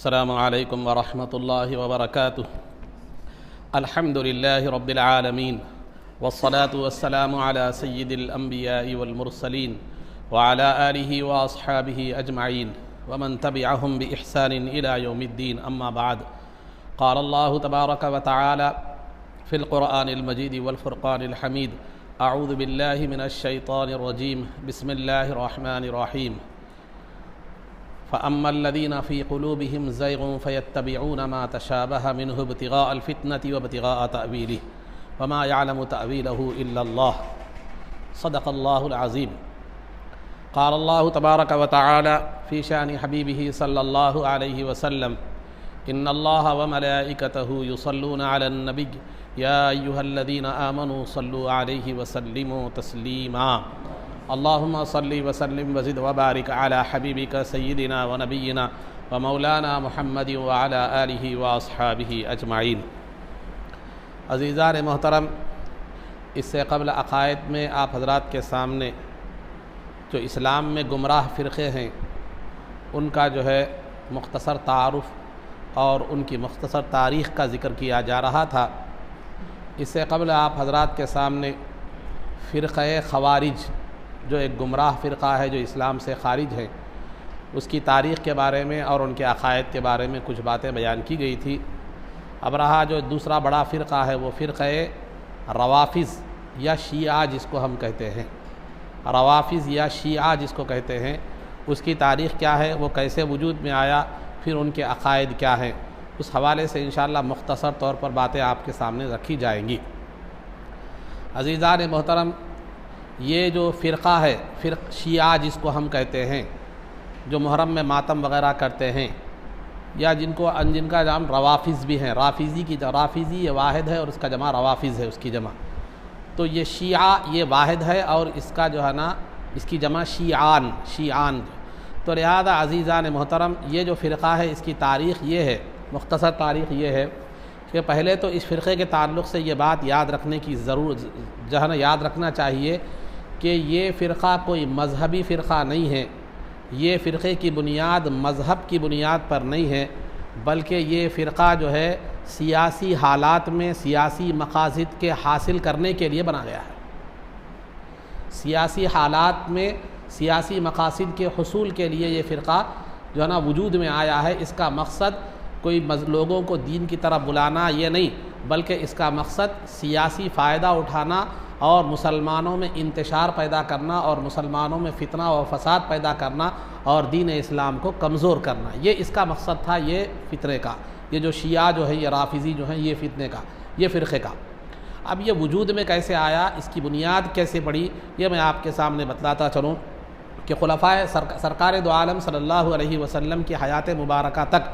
السلام علیکم ورحمۃ اللہ وبرکاتہ۔ الحمد للہ رب العالمین والصلاة والسلام علی سید الانبیاء والمرسلین وعلی آلہ واصحابہ اجمعین ومن تبعہم بإحسان الى یوم الدین، اما بعد۔ قال اللہ تبارک وتعالی فی القرآن المجید والفرقان الحمید، اعوذ باللہ من الشیطان الرجیم، بسم اللہ الرحمن الرحیم۔ فأما الذين في قلوبهم زيغ فيتبعون ما تشابه منه ابتغاء الفتنة وابتغاء تأويله وما يعلم تأويله إلا الله، صدق الله العظيم۔ قال الله تبارك وتعالى في شأن حبيبه صلى الله عليه وسلم: إن الله وملائكته يصلون على النبي يا أيها الذين آمنوا صلوا عليه وسلموا تسليما۔ اللهم صل وسلم وزد وبارك على حبيبك سيدنا ونبينا ومولانا محمد وعلى آله وأصحابه أجمعين۔ عزیزان محترم، اس سے قبل عقائد میں آپ حضرات کے سامنے جو اسلام میں گمراہ فرقے ہیں ان کا جو ہے مختصر تعارف اور ان کی مختصر تاریخ کا ذکر کیا جا رہا تھا۔ اس سے قبل آپ حضرات کے سامنے فرقہ خوارج جو ایک گمراہ فرقہ ہے جو اسلام سے خارج ہے، اس کی تاریخ کے بارے میں اور ان کے عقائد کے بارے میں کچھ باتیں بیان کی گئی تھی۔ اب رہا جو دوسرا بڑا فرقہ ہے وہ فرقہ روافض یا شیعہ جس کو ہم کہتے ہیں، روافض یا شیعہ جس کو کہتے ہیں، اس کی تاریخ کیا ہے، وہ کیسے وجود میں آیا، پھر ان کے عقائد کیا ہیں، اس حوالے سے انشاءاللہ مختصر طور پر باتیں آپ کے سامنے رکھی جائیں گی۔ عزیزان محترم، یہ جو فرقہ ہے شیعہ جس کو ہم کہتے ہیں، جو محرم میں ماتم وغیرہ کرتے ہیں، یا جن کا نام روافض بھی ہیں، رافضی یہ واحد ہے اور اس کا جمع روافض ہے، اس کی جمع تو یہ شیعہ یہ واحد ہے اور اس کا جو ہے نا اس کی جمع شیعان۔ تو لہذا عزیزان محترم، یہ جو فرقہ ہے اس کی تاریخ یہ ہے، مختصر تاریخ یہ ہے کہ پہلے تو اس فرقے کے تعلق سے یہ بات یاد رکھنے کی یاد رکھنا چاہیے کہ یہ فرقہ کوئی مذہبی فرقہ نہیں ہے، یہ فرقے کی بنیاد مذہب کی بنیاد پر نہیں ہے، بلکہ یہ فرقہ جو ہے سیاسی حالات میں سیاسی مقاصد کے حاصل کرنے کے لیے بنا گیا ہے۔ سیاسی حالات میں سیاسی مقاصد کے حصول کے لیے یہ فرقہ جو ہے نا وجود میں آیا ہے۔ اس کا مقصد کوئی لوگوں کو دین کی طرف بلانا یہ نہیں، بلکہ اس کا مقصد سیاسی فائدہ اٹھانا اور مسلمانوں میں انتشار پیدا کرنا اور مسلمانوں میں فتنہ و فساد پیدا کرنا اور دین اسلام کو کمزور کرنا، یہ اس کا مقصد تھا، یہ فتنے کا، یہ جو شیعہ جو ہے یہ رافضی جو ہیں یہ فتنے کا، یہ فرقے کا۔ اب یہ وجود میں کیسے آیا، اس کی بنیاد کیسے پڑی، یہ میں آپ کے سامنے بتلاتا چلوں کہ خلفائے سرکار دو عالم صلی اللہ علیہ وسلم کی حیات مبارکہ تک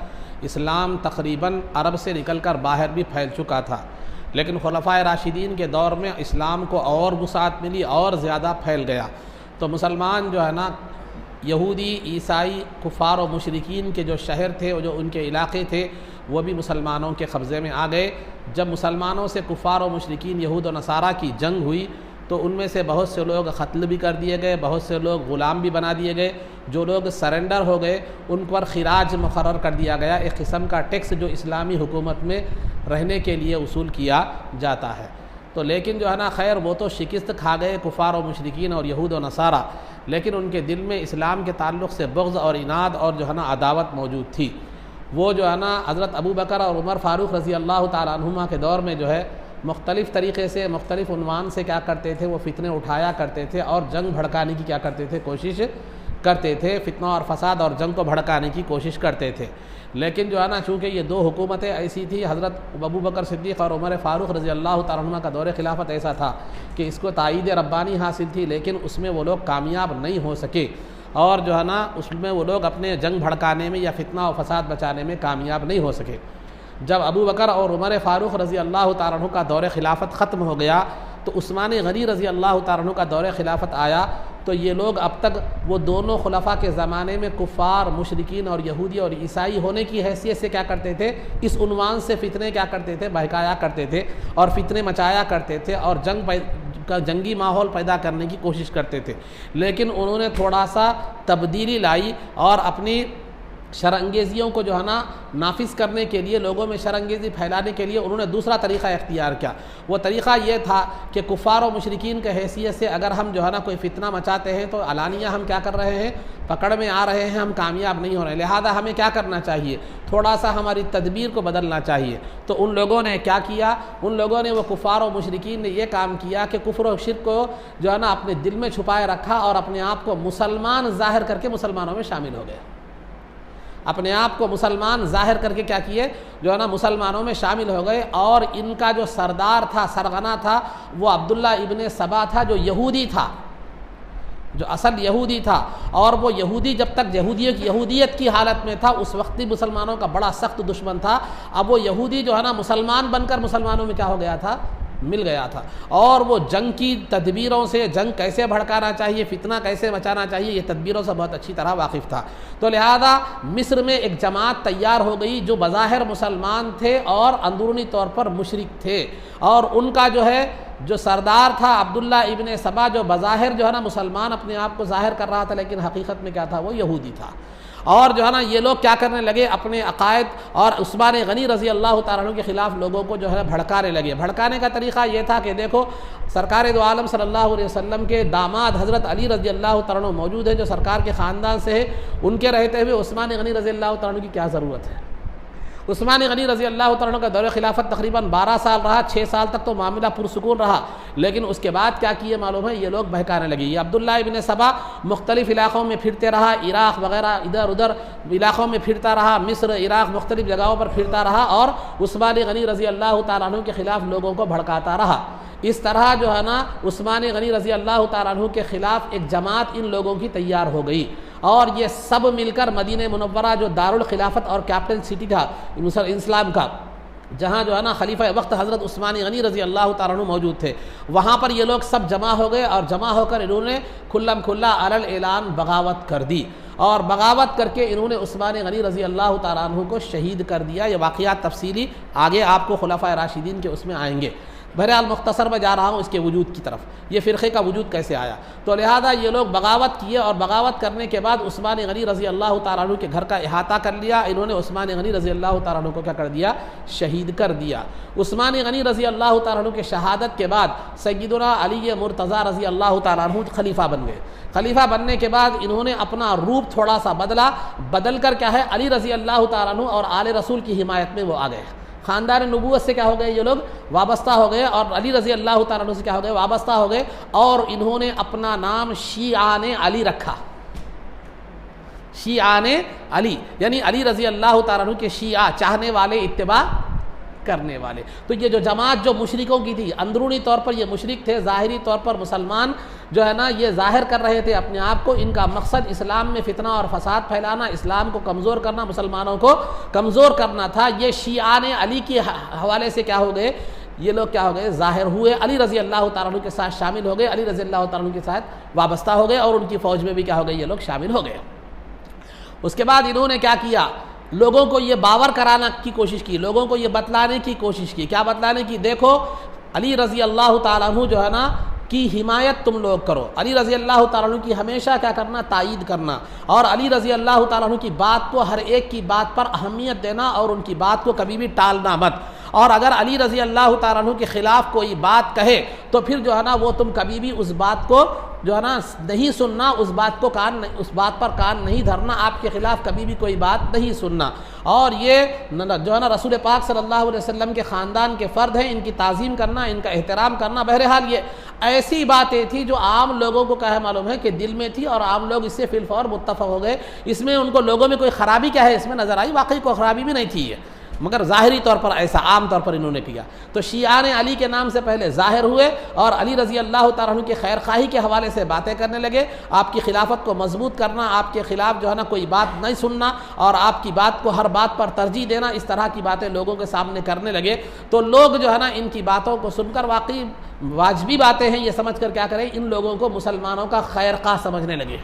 اسلام تقریباً عرب سے نکل کر باہر بھی پھیل چکا تھا، لیکن خلفائے راشدین کے دور میں اسلام کو اور وسعت ملی اور زیادہ پھیل گیا۔ تو مسلمان جو ہے نا یہودی عیسائی کفار و مشرکین کے جو شہر تھے جو ان کے علاقے تھے وہ بھی مسلمانوں کے قبضے میں آ گئے۔ جب مسلمانوں سے کفار و مشرکین یہود و نصارہ کی جنگ ہوئی تو ان میں سے بہت سے لوگ قتل بھی کر دیے گئے، بہت سے لوگ غلام بھی بنا دیے گئے، جو لوگ سرنڈر ہو گئے ان پر خراج مقرر کر دیا گیا، ایک قسم کا ٹیکس جو اسلامی حکومت میں رہنے کے لیے وصول کیا جاتا ہے۔ تو لیکن جو ہے نا خیر وہ تو شکست کھا گئے کفار و مشرکین اور یہود و نصارہ، لیکن ان کے دل میں اسلام کے تعلق سے بغض اور عناد اور جو ہے نا عداوت موجود تھی۔ وہ جو ہے نا حضرت ابو بکر اور عمر فاروق رضی اللہ تعالیٰ عنہما کے دور میں جو ہے مختلف طریقے سے مختلف عنوان سے کیا کرتے تھے، وہ فتنے اٹھایا کرتے تھے اور جنگ بھڑکانے کی کیا کرتے تھے، کوشش کرتے تھے، فتنہ اور فساد اور جنگ کو بھڑکانے کی کوشش کرتے تھے۔ لیکن جو ہے نا چونکہ یہ دو حکومتیں ایسی تھی، حضرت ابو بکر صدیق اور عمر فاروق رضی اللہ تعالیٰ عنہ کا دور خلافت ایسا تھا کہ اس کو تائید ربانی حاصل تھی، لیکن اس میں وہ لوگ کامیاب نہیں ہو سکے اور جو ہے نا اس میں وہ لوگ اپنے جنگ بھڑکانے میں یا فتنہ و فساد بچانے میں کامیاب نہیں ہو سکے۔ جب ابو بکر اور عمر فاروق رضی اللہ تعالیٰ عنہ کا دور خلافت ختم ہو گیا تو عثمان غنی رضی اللہ تعالیٰ عنہ کا دور خلافت آیا، تو یہ لوگ اب تک وہ دونوں خلفاء کے زمانے میں کفار مشرکین اور یہودی اور عیسائی ہونے کی حیثیت سے کیا کرتے تھے، اس عنوان سے فتنے کیا کرتے تھے، بہکایا کرتے تھے اور فتنے مچایا کرتے تھے اور جنگی ماحول پیدا کرنے کی کوشش کرتے تھے۔ لیکن انہوں نے تھوڑا سا تبدیلی لائی اور اپنی شر انگیزیوں کو جو ہے نا نافذ کرنے کے لیے، لوگوں میں شر انگیزی پھیلانے کے لیے انہوں نے دوسرا طریقہ اختیار کیا۔ وہ طریقہ یہ تھا کہ کفار و مشرکین کے حیثیت سے اگر ہم جو ہے نا کوئی فتنہ مچاتے ہیں تو علانیہ ہم کیا کر رہے ہیں، پکڑ میں آ رہے ہیں، ہم کامیاب نہیں ہو رہے، لہذا ہمیں کیا کرنا چاہیے، تھوڑا سا ہماری تدبیر کو بدلنا چاہیے۔ تو ان لوگوں نے کیا کیا، ان لوگوں نے، وہ کفار و مشرکین نے یہ کام کیا کہ کفر و شرک کو جو ہے نا اپنے دل میں چھپائے رکھا اور اپنے آپ کو مسلمان ظاہر کر کے مسلمانوں میں شامل ہو گئے۔ اپنے آپ کو مسلمان ظاہر کر کے کیا کیے، جو ہے نا مسلمانوں میں شامل ہو گئے۔ اور ان کا جو سردار تھا، سرغنہ تھا، وہ عبداللہ ابن سبا تھا، جو یہودی تھا، جو اصل یہودی تھا۔ اور وہ یہودی جب تک یہودیت کی حالت میں تھا اس وقت بھی مسلمانوں کا بڑا سخت دشمن تھا۔ اب وہ یہودی جو ہے نا مسلمان بن کر مسلمانوں میں کیا ہو گیا تھا، مل گیا تھا، اور وہ جنگ کی تدبیروں سے، جنگ کیسے بھڑکانا چاہیے، فتنہ کیسے مچانا چاہیے، یہ تدبیروں سے بہت اچھی طرح واقف تھا۔ تو لہذا مصر میں ایک جماعت تیار ہو گئی جو بظاہر مسلمان تھے اور اندرونی طور پر مشرک تھے، اور ان کا جو ہے جو سردار تھا عبداللہ ابن سبا، جو بظاہر جو ہے نا مسلمان اپنے آپ کو ظاہر کر رہا تھا لیکن حقیقت میں کیا تھا، وہ یہودی تھا۔ اور جو ہے نا یہ لوگ کیا کرنے لگے، اپنے عقائد اور عثمان غنی رضی اللہ تعالیٰ عنہ کے خلاف لوگوں کو جو ہے بھڑکانے لگے۔ بھڑکانے کا طریقہ یہ تھا کہ دیکھو، سرکار دو عالم صلی اللہ علیہ وسلم کے داماد حضرت علی رضی اللہ تعالیٰ عنہ موجود ہیں جو سرکار کے خاندان سے ہے، ان کے رہتے ہوئے عثمان غنی رضی اللہ تعالیٰ عنہ کی کیا ضرورت ہے۔ عثمان غنی رضی اللہ تعالیٰ عنہ کا دور خلافت تقریباً 12 سال رہا، 6 سال تک تو معاملہ پرسکون رہا، لیکن اس کے بعد کیا کیے معلوم ہے، یہ لوگ بہکانے لگے۔ یہ عبداللہ ابن سبا مختلف علاقوں میں پھرتے رہا، عراق وغیرہ ادھر ادھر علاقوں میں پھرتا رہا، مصر، عراق، مختلف جگہوں پر پھرتا رہا اور عثمان غنی رضی اللہ تعالیٰ عنہ کے خلاف لوگوں کو بھڑکاتا رہا۔ اس طرح جو ہے نا عثمان غنی رضی اللہ تعالیٰ عنہ کے خلاف ایک جماعت ان لوگوں کی تیار ہو گئی، اور یہ سب مل کر مدینہ منورہ جو دارالخلافت اور کیپٹل سٹی تھا اسلام کا، جہاں جو ہے نا خلیفہ وقت حضرت عثمان غنی رضی اللہ تعالیٰ عنہ موجود تھے، وہاں پر یہ لوگ سب جمع ہو گئے، اور جمع ہو کر انہوں نے کھلم کھلا علی اعلان بغاوت کر دی، اور بغاوت کر کے انہوں نے عثمان غنی رضی اللہ تعالیٰ عنہ کو شہید کر دیا۔ یہ واقعات تفصیلی آگے آپ کو خلفائے راشدین کے اس میں آئیں گے۔ بہرحال مختصر میں جا رہا ہوں اس کے وجود کی طرف، یہ فرقے کا وجود کیسے آیا۔ تو لہذا یہ لوگ بغاوت کیے، اور بغاوت کرنے کے بعد عثمان غنی رضی اللہ تعالیٰ عنہ کے گھر کا احاطہ کر لیا، انہوں نے عثمان غنی رضی اللہ تعالیٰ عنہ کو کیا کر دیا، شہید کر دیا۔ عثمان غنی رضی اللہ تعالیٰ عنہ کے شہادت کے بعد سیدنا علی مرتضیٰ رضی اللہ تعالیٰ عنہ خلیفہ بن گئے۔ خلیفہ بننے کے بعد انہوں نے اپنا روپ تھوڑا سا بدل کر کیا ہے، علی رضی اللہ تعالیٰ عنہ اور آل رسول کی حمایت میں وہ آ گئے۔ خاندان نبوت سے کیا ہو گئے، یہ لوگ وابستہ ہو گئے، اور علی رضی اللہ تعالیٰ عنہ سے کیا ہو گئے، وابستہ ہو گئے، اور انہوں نے اپنا نام شیعان علی رکھا۔ شیعان علی یعنی علی رضی اللہ تعالیٰ عنہ کے شیعہ، چاہنے والے، اتباع کرنے والے۔ تو یہ جو جماعت جو مشرکوں کی تھی، اندرونی طور پر یہ مشرک تھے، ظاہری طور پر مسلمان جو ہے نا یہ ظاہر کر رہے تھے اپنے آپ کو، ان کا مقصد اسلام میں فتنہ اور فساد پھیلانا، اسلام کو کمزور کرنا، مسلمانوں کو کمزور کرنا تھا۔ یہ شیعان علی کے حوالے سے کیا ہو گئے، یہ لوگ کیا ہو گئے، ظاہر ہوئے، علی رضی اللہ تعالیٰ عنہ کے ساتھ شامل ہو گئے، علی رضی اللہ تعالیٰ عنہ کے ساتھ وابستہ ہو گئے، اور ان کی فوج میں بھی کیا ہو گئے، یہ لوگ شامل ہو گئے۔ اس کے بعد انہوں نے کیا کیا، لوگوں کو یہ باور کرانا کی کوشش کی، لوگوں کو یہ بتلانے کی کوشش کی۔ کیا بتلانے کی، دیکھو علی رضی اللہ تعالیٰ عنہ جو ہے نا کی حمایت تم لوگ کرو، علی رضی اللہ تعالیٰ عنہ کی ہمیشہ کیا کرنا، تائید کرنا، اور علی رضی اللہ تعالیٰ عنہ کی بات کو، ہر ایک کی بات پر اہمیت دینا، اور ان کی بات کو کبھی بھی ٹالنا مت۔ اور اگر علی رضی اللہ تعالیٰ عنہ کے خلاف کوئی بات کہے تو پھر جو ہے نا وہ تم کبھی بھی اس بات کو جو ہے نا نہیں سننا، اس بات پر کان نہیں دھرنا، آپ کے خلاف کبھی بھی کوئی بات نہیں سننا۔ اور یہ جو ہے نا رسول پاک صلی اللہ علیہ وسلم کے خاندان کے فرد ہیں، ان کی تعظیم کرنا، ان کا احترام کرنا۔ بہرحال یہ ایسی باتیں تھی جو عام لوگوں کو کیا ہے معلوم ہے کہ دل میں تھی، اور عام لوگ اس سے فی الفور متفق ہو گئے۔ اس میں ان کو لوگوں میں کوئی خرابی کیا ہے اس میں نظر آئی، واقعی کوئی خرابی بھی نہیں تھی یہ، مگر ظاہری طور پر ایسا عام طور پر انہوں نے کیا۔ تو شیعان علی کے نام سے پہلے ظاہر ہوئے، اور علی رضی اللہ تعالیٰ عنہ کے خیر خواہی کے حوالے سے باتیں کرنے لگے، آپ کی خلافت کو مضبوط کرنا، آپ کے خلاف جو ہے نا کوئی بات نہیں سننا، اور آپ کی بات کو ہر بات پر ترجیح دینا، اس طرح کی باتیں لوگوں کے سامنے کرنے لگے۔ تو لوگ جو ہے نا ان کی باتوں کو سن کر، واقعی واجبی باتیں ہیں یہ سمجھ کر کیا کریں، ان لوگوں کو مسلمانوں کا خیر خواہ سمجھنے لگے،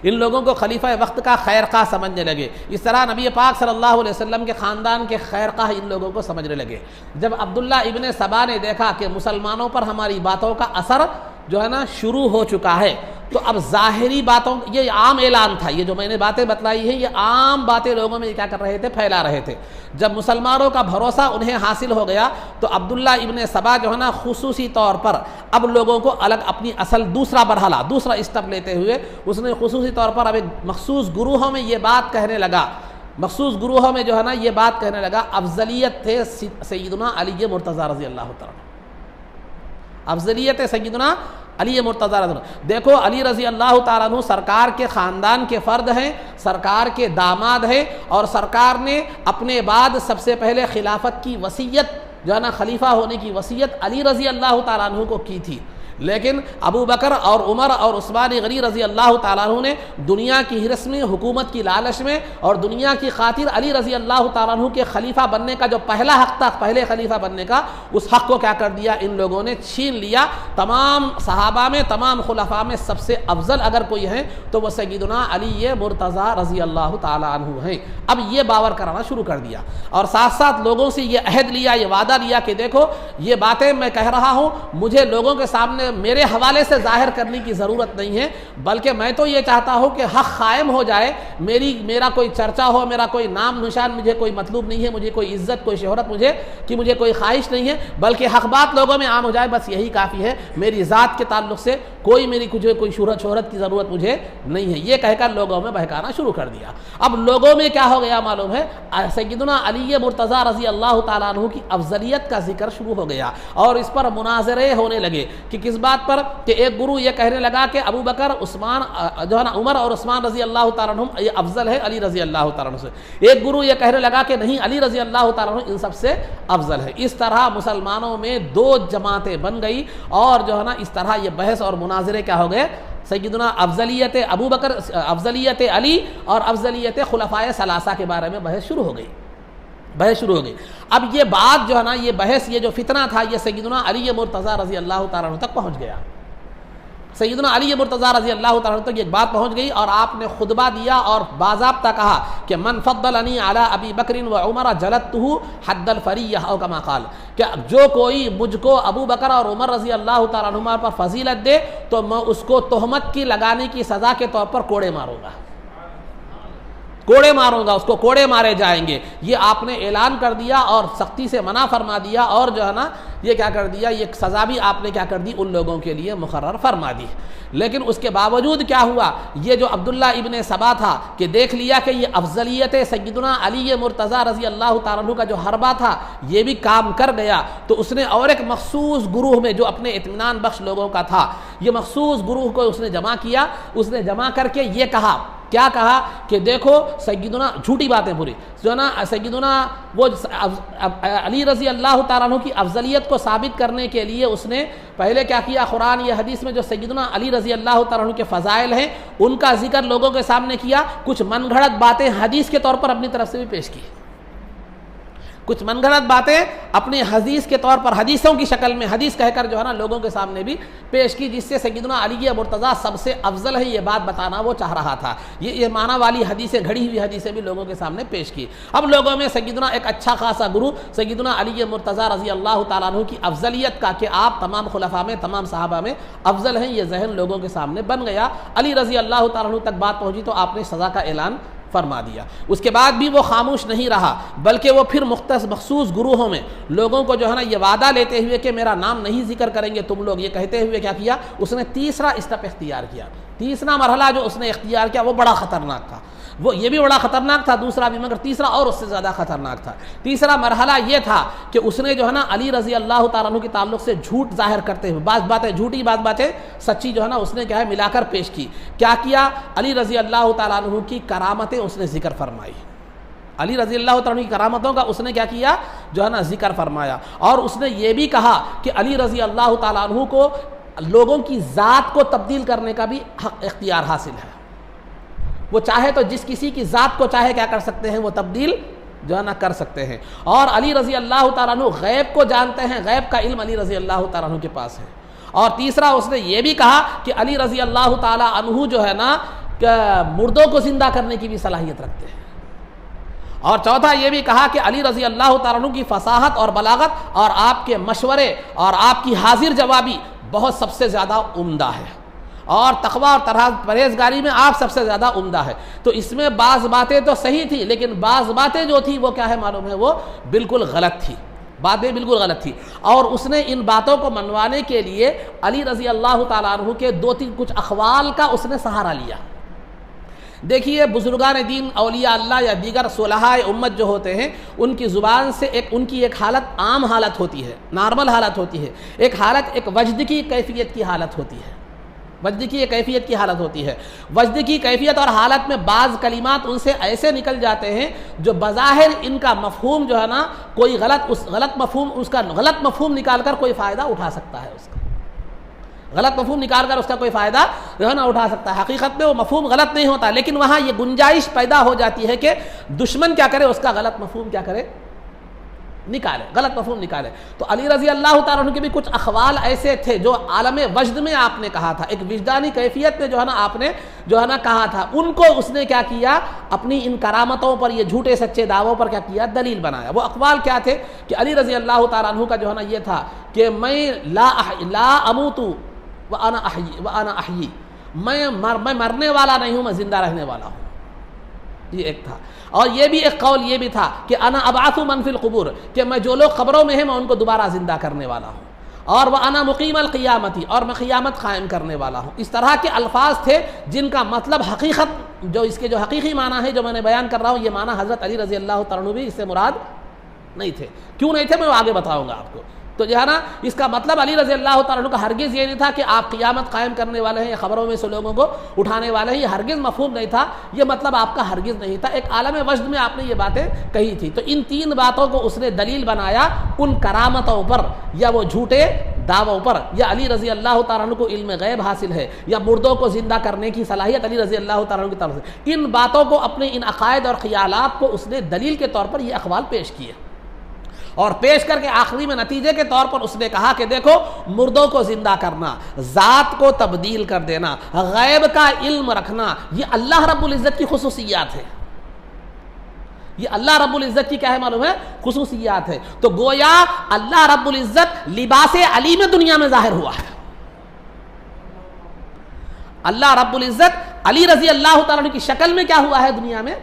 ان لوگوں کو خلیفہ وقت کا خیر خواہ سمجھنے لگے۔ اس طرح نبی پاک صلی اللہ علیہ وسلم کے خاندان کے خیر خواہ ان لوگوں کو سمجھنے لگے۔ جب عبداللہ ابن سبا نے دیکھا کہ مسلمانوں پر ہماری باتوں کا اثر جو ہے نا شروع ہو چکا ہے، تو اب ظاہری باتوں یہ عام اعلان تھا، یہ جو میں نے باتیں بتلائی ہیں یہ عام باتیں لوگوں میں کیا کر رہے تھے، پھیلا رہے تھے۔ جب مسلمانوں کا بھروسہ انہیں حاصل ہو گیا تو عبداللہ ابن سبا جو ہے نا خصوصی طور پر اب لوگوں کو الگ اپنی اصل دوسرا مرحلہ دوسرا اسٹیپ لیتے ہوئے اس نے خصوصی طور پر اب ایک مخصوص گروہوں میں یہ بات کہنے لگا، مخصوص گروہوں میں جو ہے نا یہ بات کہنے لگا، افضلیت تھے سیدنا علی مرتضیٰ رضی اللہ تعالیٰ عنہ، افضلیت سیدنا علی مرتضیٰ رضی اللہ عنہ۔ دیکھو علی رضی اللہ تعالیٰ عنہ سرکار کے خاندان کے فرد ہیں، سرکار کے داماد ہیں، اور سرکار نے اپنے بعد سب سے پہلے خلافت کی وصیت جو ہے نا خلیفہ ہونے کی وصیت علی رضی اللہ تعالیٰ عنہ کو کی تھی، لیکن ابو بکر اور عمر اور عثمان غنی رضی اللہ تعالیٰ عنہ نے دنیا کی حرص میں، حکومت کی لالچ میں اور دنیا کی خاطر علی رضی اللہ تعالیٰ عنہ کے خلیفہ بننے کا جو پہلا حق تھا، پہلے خلیفہ بننے کا، اس حق کو کیا کر دیا ان لوگوں نے، چھین لیا۔ تمام صحابہ میں، تمام خلفاء میں سب سے افضل اگر کوئی ہے تو وہ سیدنا علی مرتضیٰ رضی اللہ تعالیٰ عنہ ہیں۔ اب یہ باور کرانا شروع کر دیا اور ساتھ ساتھ لوگوں سے یہ عہد لیا، یہ وعدہ لیا کہ دیکھو یہ باتیں میں کہہ رہا ہوں مجھے لوگوں کے سامنے میرے حوالے سے ظاہر کرنے کی ضرورت نہیں ہے، بلکہ میں تو یہ چاہتا ہوں کہ حق قائم ہو جائے، میرا کوئی چرچا ہو، میرا کوئی نام نشان مجھے کوئی مطلوب نہیں ہے، مجھے کوئی عزت کوئی شہرت مجھے کوئی خواہش نہیں ہے، بلکہ حق بات لوگوں میں عام ہو جائے، بس یہی کافی ہے، میری ذات کے تعلق سے کوئی شہرت کی ضرورت مجھے نہیں ہے، یہ کہہ کر لوگوں میں بہکانا شروع کر دیا۔ اب لوگوں میں کیا ہو گیا معلوم ہے، سیدنا علی مرتضیٰ رضی اللہ تعالیٰ عنہ کی افضلیت کا ذکر شروع ہو گیا اور اس پر مناظرے ہونے لگے کہ کس بات پر، کہ ایک گروہ یہ کہنے لگا کہ ابو بکر عثمان جو ہے نا عمر اور عثمان رضی اللہ تعالیٰ عنہ یہ افضل ہے علی رضی اللہ تعالیٰ عنہ سے، ایک گروہ یہ کہنے لگا کہ نہیں علی رضی اللہ تعالیٰ عنہ ان سب سے افضل ہے۔ اس طرح مسلمانوں میں دو جماعتیں بن گئی اور جو ہے نا اس طرح یہ بحث اور مناظرے کیا ہو گئے، سیدنا افضلیت ابو بکر، افضلیت علی اور افضلیت خلفائے ثلاثہ کے بارے میں بحث شروع ہو گئی۔ اب یہ بات جو ہے نا یہ بحث، یہ جو فتنہ تھا، یہ سیدنا علی مرتضیٰ رضی اللہ تعالیٰ عنہ تک پہنچ گیا۔ سیدنا علی مرتضیٰ رضی اللہ تعالیٰ عنہ تک ایک بات پہنچ گئی اور آپ نے خطبہ دیا اور باضابطہ کہا کہ من فضلنی علی ابی بکر و عمر جلدتہ حد الفریہ او کما قال، کہ جو کوئی مجھ کو ابو بکر اور عمر رضی اللہ تعالیٰ عنہما پر فضیلت دے تو میں اس کو تہمت کی لگانے کی سزا کے طور پر کوڑے ماروں گا، اس کو کوڑے مارے جائیں گے۔ یہ آپ نے اعلان کر دیا اور سختی سے منع فرما دیا اور جو ہے نا یہ کیا کر دیا، یہ سزا بھی آپ نے کیا کر دی ان لوگوں کے لیے مقرر فرما دی۔ لیکن اس کے باوجود کیا ہوا، یہ جو عبداللہ ابن سبا تھا کہ دیکھ لیا کہ یہ افضلیت سیدنا علی مرتضیٰ رضی اللہ تعالیٰ عنہ کا جو حربہ تھا یہ بھی کام کر گیا، تو اس نے اور ایک مخصوص گروہ میں جو اپنے اطمینان بخش لوگوں کا تھا، یہ مخصوص گروہ کو اس نے جمع کیا، اس نے جمع کر کے یہ کہا، کیا کہا کہ دیکھو سیدنا، جھوٹی باتیں پوری جو نا سیدنا وہ علی رضی اللہ تعالیٰ عنہ کی افضلیت کو ثابت کرنے کے لیے اس نے پہلے کیا کیا، قرآن یا حدیث میں جو سیدنا علی رضی اللہ تعالیٰ عنہ کے فضائل ہیں ان کا ذکر لوگوں کے سامنے کیا، کچھ من گھڑت باتیں حدیث کے طور پر اپنی طرف سے بھی پیش کی، کچھ من گھڑت باتیں اپنی حدیث کے طور پر حدیثوں کی شکل میں حدیث کہہ کر جو ہے نا لوگوں کے سامنے بھی پیش کی، جس سے سیدنا علی مرتضیٰ سب سے افضل ہے یہ بات بتانا وہ چاہ رہا تھا۔ یہ معنی والی حدیثیں، گھڑی ہوئی حدیثیں بھی لوگوں کے سامنے پیش کی۔ اب لوگوں میں سیدنا ایک اچھا خاصا گروہ سیدنا علی مرتضیٰ رضی اللہ تعالیٰ عنہ کی افضلیت کا کہ آپ تمام خلفاء میں، تمام صحابہ میں افضل ہیں، یہ ذہن لوگوں کے سامنے بن گیا۔ علی رضی اللہ تعالیٰ عنہ تک بات پہنچی تو آپ نے سزا کا اعلان فرما دیا۔ اس کے بعد بھی وہ خاموش نہیں رہا، بلکہ وہ پھر مخصوص گروہوں میں لوگوں کو جو ہے نا یہ وعدہ لیتے ہوئے کہ میرا نام نہیں ذکر کریں گے تم لوگ، یہ کہتے ہوئے کیا کیا، اس نے تیسرا اسٹیپ اختیار کیا۔ تیسرا مرحلہ جو اس نے اختیار کیا وہ بڑا خطرناک تھا، وہ یہ بھی بڑا خطرناک تھا، دوسرا بھی، مگر تیسرا اور اس سے زیادہ خطرناک تھا۔ تیسرا مرحلہ یہ تھا کہ اس نے جو ہے نا علی رضی اللہ تعالیٰ عنہ کے تعلق سے جھوٹ ظاہر کرتے ہوئے، بعض باتیں جھوٹی بعض باتیں سچی جو ہے نا اس نے کیا ہے ملا کر پیش کی۔ کیا کیا، علی رضی اللہ تعالیٰ عنہ کی کرامتیں اس نے ذکر فرمائی، علی رضی اللہ تعالیٰ عنہ کی کرامتوں کا اس نے کیا کیا جو ہے نا ذکر فرمایا، اور اس نے یہ بھی کہا کہ علی رضی اللہ تعالیٰ عنہ کو لوگوں کی ذات کو تبدیل کرنے کا بھی حق اختیار حاصل ہے، وہ چاہے تو جس کسی کی ذات کو چاہے کیا کر سکتے ہیں، وہ تبدیل جو ہے نا کر سکتے ہیں۔ اور علی رضی اللہ تعالیٰ عنہ غیب کو جانتے ہیں، غیب کا علم علی رضی اللہ تعالیٰ عنہ کے پاس ہے۔ اور تیسرا اس نے یہ بھی کہا کہ علی رضی اللہ تعالیٰ عنہ جو ہے نا مردوں کو زندہ کرنے کی بھی صلاحیت رکھتے ہیں۔ اور چوتھا یہ بھی کہا کہ علی رضی اللہ تعالیٰ عنہ کی فصاحت اور بلاغت اور آپ کے مشورے اور آپ کی حاضر جوابی بہت سب سے زیادہ عمدہ ہے۔ اور تقویٰ اور پرہیزگاری میں آپ سب سے زیادہ عمدہ ہے۔ تو اس میں بعض باتیں تو صحیح تھی، لیکن بعض باتیں جو تھی وہ کیا ہے معلوم ہے، وہ بالکل غلط تھی، باتیں بالکل غلط تھی۔ اور اس نے ان باتوں کو منوانے کے لیے علی رضی اللہ تعالیٰ عنہ کے 2-3 کچھ اقوال کا اس نے سہارا لیا۔ دیکھیے بزرگان دین، اولیاء اللہ یا دیگر صلحاء امت جو ہوتے ہیں، ان کی زبان سے ان کی ایک حالت عام حالت ہوتی ہے، نارمل حالت ہوتی ہے، ایک حالت ایک وجد کی کیفیت کی حالت ہوتی ہے، وجد کی ایک کیفیت کی حالت ہوتی ہے۔ وجد کی کیفیت اور حالت میں بعض کلمات ان سے ایسے نکل جاتے ہیں جو بظاہر ان کا مفہوم جو ہے نا کوئی غلط مفہوم نکال کر کوئی فائدہ اٹھا سکتا ہے، اس کا غلط مفہوم نکال کر اس کا کوئی فائدہ جو ہے نا اٹھا سکتا ہے۔ حقیقت میں وہ مفہوم غلط نہیں ہوتا، لیکن وہاں یہ گنجائش پیدا ہو جاتی ہے کہ دشمن کیا کرے، اس کا غلط مفہوم کیا کرے، نکالے، غلط مفہوم نکالے۔ تو علی رضی اللہ تعالیٰ عنہ کے بھی کچھ اقوال ایسے تھے جو عالم وجد میں آپ نے کہا تھا، ایک وجدانی کیفیت میں جو ہے نا آپ نے جو ہے نا کہا تھا، ان کو اس نے کیا کیا، اپنی ان کرامتوں پر، یہ جھوٹے سچے دعووں پر کیا کیا، دلیل بنایا۔ وہ اقوال کیا تھے کہ علی رضی اللہ تعالیٰ عنہ کا جو ہے نا یہ تھا کہ میں لا اموت وانا احیی، میں مرنے والا نہیں ہوں، میں زندہ رہنے والا ہوں، یہ ایک تھا۔ اور یہ بھی ایک قول یہ بھی تھا کہ انا ابعث من فی القبور، کہ میں جو لوگ قبروں میں ہیں میں ان کو دوبارہ زندہ کرنے والا ہوں، اور وانا مقیم القیامتی، اور میں قیامت قائم کرنے والا ہوں۔ اس طرح کے الفاظ تھے جن کا مطلب حقیقت جو اس کے جو حقیقی معنی ہے جو میں نے بیان کر رہا ہوں، یہ معنی حضرت علی رضی اللہ تعالیٰ عنہ بھی اس سے مراد نہیں تھے۔ کیوں نہیں تھے میں آگے بتاؤں گا آپ کو۔ تو جو ہے نا اس کا مطلب علی رضی اللہ تعالیٰ عنہ کا ہرگز یہ نہیں تھا کہ آپ قیامت قائم کرنے والے ہیں یا خبروں میں سے لوگوں کو اٹھانے والے ہیں، یہ ہرگز مفہوم نہیں تھا، یہ مطلب آپ کا ہرگز نہیں تھا۔ ایک عالم وجد میں آپ نے یہ باتیں کہی تھی۔ تو ان 3 باتوں کو اس نے دلیل بنایا ان کرامتوں پر، یا وہ جھوٹے دعووں پر، یا علی رضی اللہ تعالیٰ عنہ کو علم غیب حاصل ہے، یا مردوں کو زندہ کرنے کی صلاحیت علی رضی اللہ تعالیٰ عنہ کی طرف سے۔ ان باتوں کو، اپنے ان عقائد اور خیالات کو اس نے دلیل کے طور پر یہ اقوال پیش کیے، اور پیش کر کے آخری میں نتیجے کے طور پر اس نے کہا کہ دیکھو، مردوں کو زندہ کرنا، ذات کو تبدیل کر دینا، غیب کا علم رکھنا، یہ اللہ رب العزت کی خصوصیات ہے، یہ اللہ رب العزت کی کیا ہے معلوم ہے، خصوصیات ہے۔ تو گویا اللہ رب العزت لباس علی میں دنیا میں ظاہر ہوا ہے، اللہ رب العزت علی رضی اللہ تعالیٰ عنہ کی شکل میں کیا ہوا ہے، دنیا میں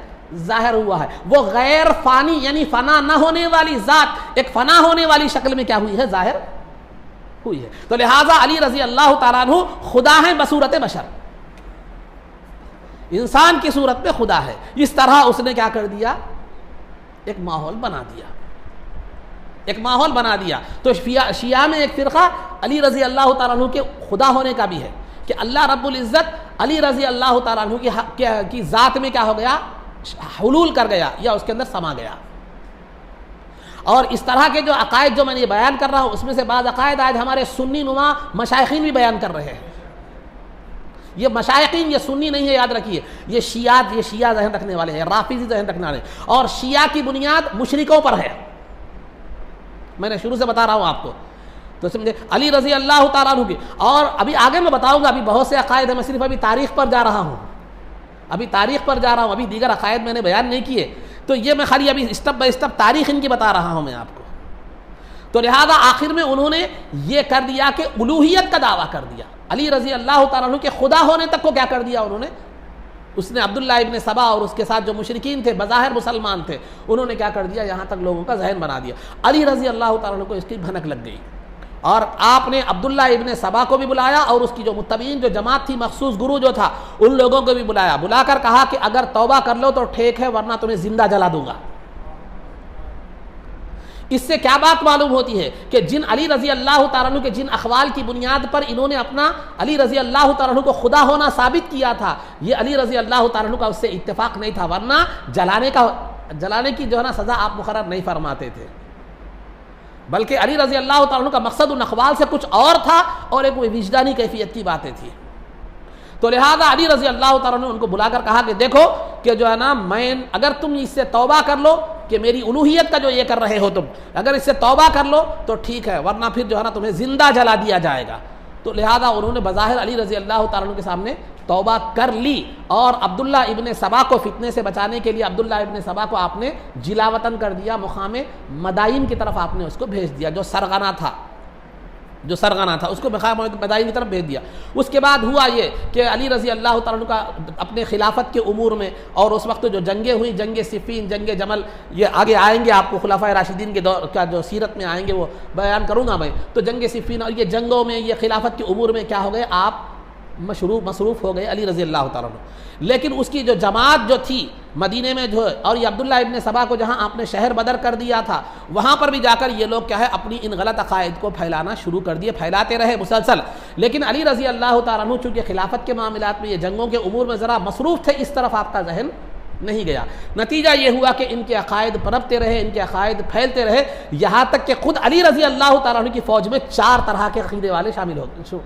ظاہر ہوا ہے۔ وہ غیر فانی یعنی فنا نہ ہونے والی ذات ایک فنا ہونے والی شکل میں کیا ہوئی ہے، ظاہر ہوئی ہے۔ تو لہٰذا علی رضی اللہ تعالیٰ عنہ خدا ہیں بصورت بشر، انسان کی صورت میں خدا ہے۔ اس طرح اس نے کیا کر دیا، ایک ماحول بنا دیا، ایک ماحول بنا دیا۔ تو شیعہ میں ایک فرقہ علی رضی اللہ تعالیٰ عنہ کے خدا ہونے کا بھی ہے کہ اللہ رب العزت علی رضی اللہ تعالیٰ عنہ کی ذات میں کیا ہو گیا، حلول کر گیا، یا اس کے اندر سما گیا۔ اور اس طرح کے جو عقائد جو میں نے بیان کر رہا ہوں، اس میں سے بعض عقائد آج ہمارے سنی نما مشائخین بھی بیان کر رہے ہیں۔ یہ مشائخین، یہ سنی نہیں ہے، یاد رکھیے، یہ شیعہ ذہن رکھنے والے ہیں، رافضی ذہن رکھنے والے ہیں، اور شیعہ کی بنیاد مشرکوں پر ہے، میں نے شروع سے بتا رہا ہوں آپ کو، تو سمجھے علی رضی اللہ تعالیٰ عنہ کی۔ اور ابھی آگے میں بتاؤں گا، ابھی بہت سے عقائد ہیں، میں صرف ابھی تاریخ پر جا رہا ہوں، ابھی دیگر عقائد میں نے بیان نہیں کیے، تو یہ میں خالی ابھی اسٹپ بائی اسٹپ تاریخ ان کی بتا رہا ہوں میں آپ کو۔ تو لہذا آخر میں انہوں نے یہ کر دیا کہ الوہیت کا دعویٰ کر دیا، علی رضی اللہ تعالیٰ عنہ کے خدا ہونے تک کو کیا کر دیا انہوں نے، اس نے عبداللہ ابن سبا اور اس کے ساتھ جو مشرکین تھے، بظاہر مسلمان تھے، انہوں نے کیا کر دیا، یہاں تک لوگوں کا ذہن بنا دیا۔ علی رضی اللہ تعالیٰ عنہ کو اس کی بھنک لگ گئی، اور آپ نے عبداللہ ابن سبا کو بھی بلایا، اور اس کی جو متبعین جو جماعت تھی، مخصوص گروہ جو تھا، ان لوگوں کو بھی بلایا، بلا کر کہا کہ اگر توبہ کر لو تو ٹھیک ہے، ورنہ تمہیں زندہ جلا دوں گا۔ اس سے کیا بات معلوم ہوتی ہے کہ جن علی رضی اللہ تعالیٰ عنہ کے جن اقوال کی بنیاد پر انہوں نے اپنا علی رضی اللہ تعالیٰ عنہ کو خدا ہونا ثابت کیا تھا، یہ علی رضی اللہ تعالیٰ عنہ کا اس سے اتفاق نہیں تھا، ورنہ جلانے کی جو ہے نا سزا آپ مقرر نہیں فرماتے تھے، بلکہ علی رضی اللہ تعالیٰ عنہ کا مقصد ان اقوال سے کچھ اور تھا، اور ایک وجدانی کیفیت کی باتیں تھی۔ تو لہذا علی رضی اللہ تعالیٰ عنہ ان کو بلا کر کہا کہ دیکھو کہ جو ہے نا، میں اگر تم اس سے توبہ کر لو کہ میری الوہیت کا جو یہ کر رہے ہو تم، اگر اس سے توبہ کر لو تو ٹھیک ہے، ورنہ پھر جو ہے نا تمہیں زندہ جلا دیا جائے گا۔ تو لہذا انہوں نے بظاہر علی رضی اللہ تعالیٰ عنہ کے سامنے توبہ کر لی، اور عبداللہ ابن سبا کو فتنے سے بچانے کے لیے عبداللہ ابن سبا کو آپ نے جلا وطن کر دیا، مقام مدائن کی طرف آپ نے اس کو بھیج دیا، جو سرغنہ تھا۔ جو سرغنہ تھا، اس کو مدائن کی طرف بھیج دیا۔ اس کے بعد ہوا یہ کہ علی رضی اللہ تعالیٰ عنہ کا اپنے خلافت کے امور میں، اور اس وقت جو جنگیں ہوئی، جنگ صفین، جنگ جمل، یہ آگے آئیں گے آپ کو خلفائے راشدین کے دور کا جو سیرت میں آئیں گے وہ بیان کروں گا میں۔ تو جنگ صفین اور یہ جنگوں میں، یہ خلافت کے امور میں کیا ہو گئے، آپ مصروف ہو گئے علی رضی اللہ تعالیٰ عنہ۔ لیکن اس کی جو جماعت جو تھی مدینے میں جو، اور یہ عبداللہ ابن سبا کو جہاں آپ نے شہر بدر کر دیا تھا، وہاں پر بھی جا کر یہ لوگ کیا ہے اپنی ان غلط عقائد کو پھیلانا شروع کر دیے، پھیلاتے رہے مسلسل۔ لیکن علی رضی اللہ تعالیٰ عنہ چونکہ خلافت کے معاملات میں، یہ جنگوں کے امور میں ذرا مصروف تھے، اس طرف آپ کا ذہن نہیں گیا۔ نتیجہ یہ ہوا کہ ان کے عقائد پنپتے رہے، ان کے عقائد پھیلتے رہے، یہاں تک کہ خود علی رضی اللہ تعالیٰ عنہ کی فوج میں 4 طرح کے عقیدے والے شامل ہو گئے،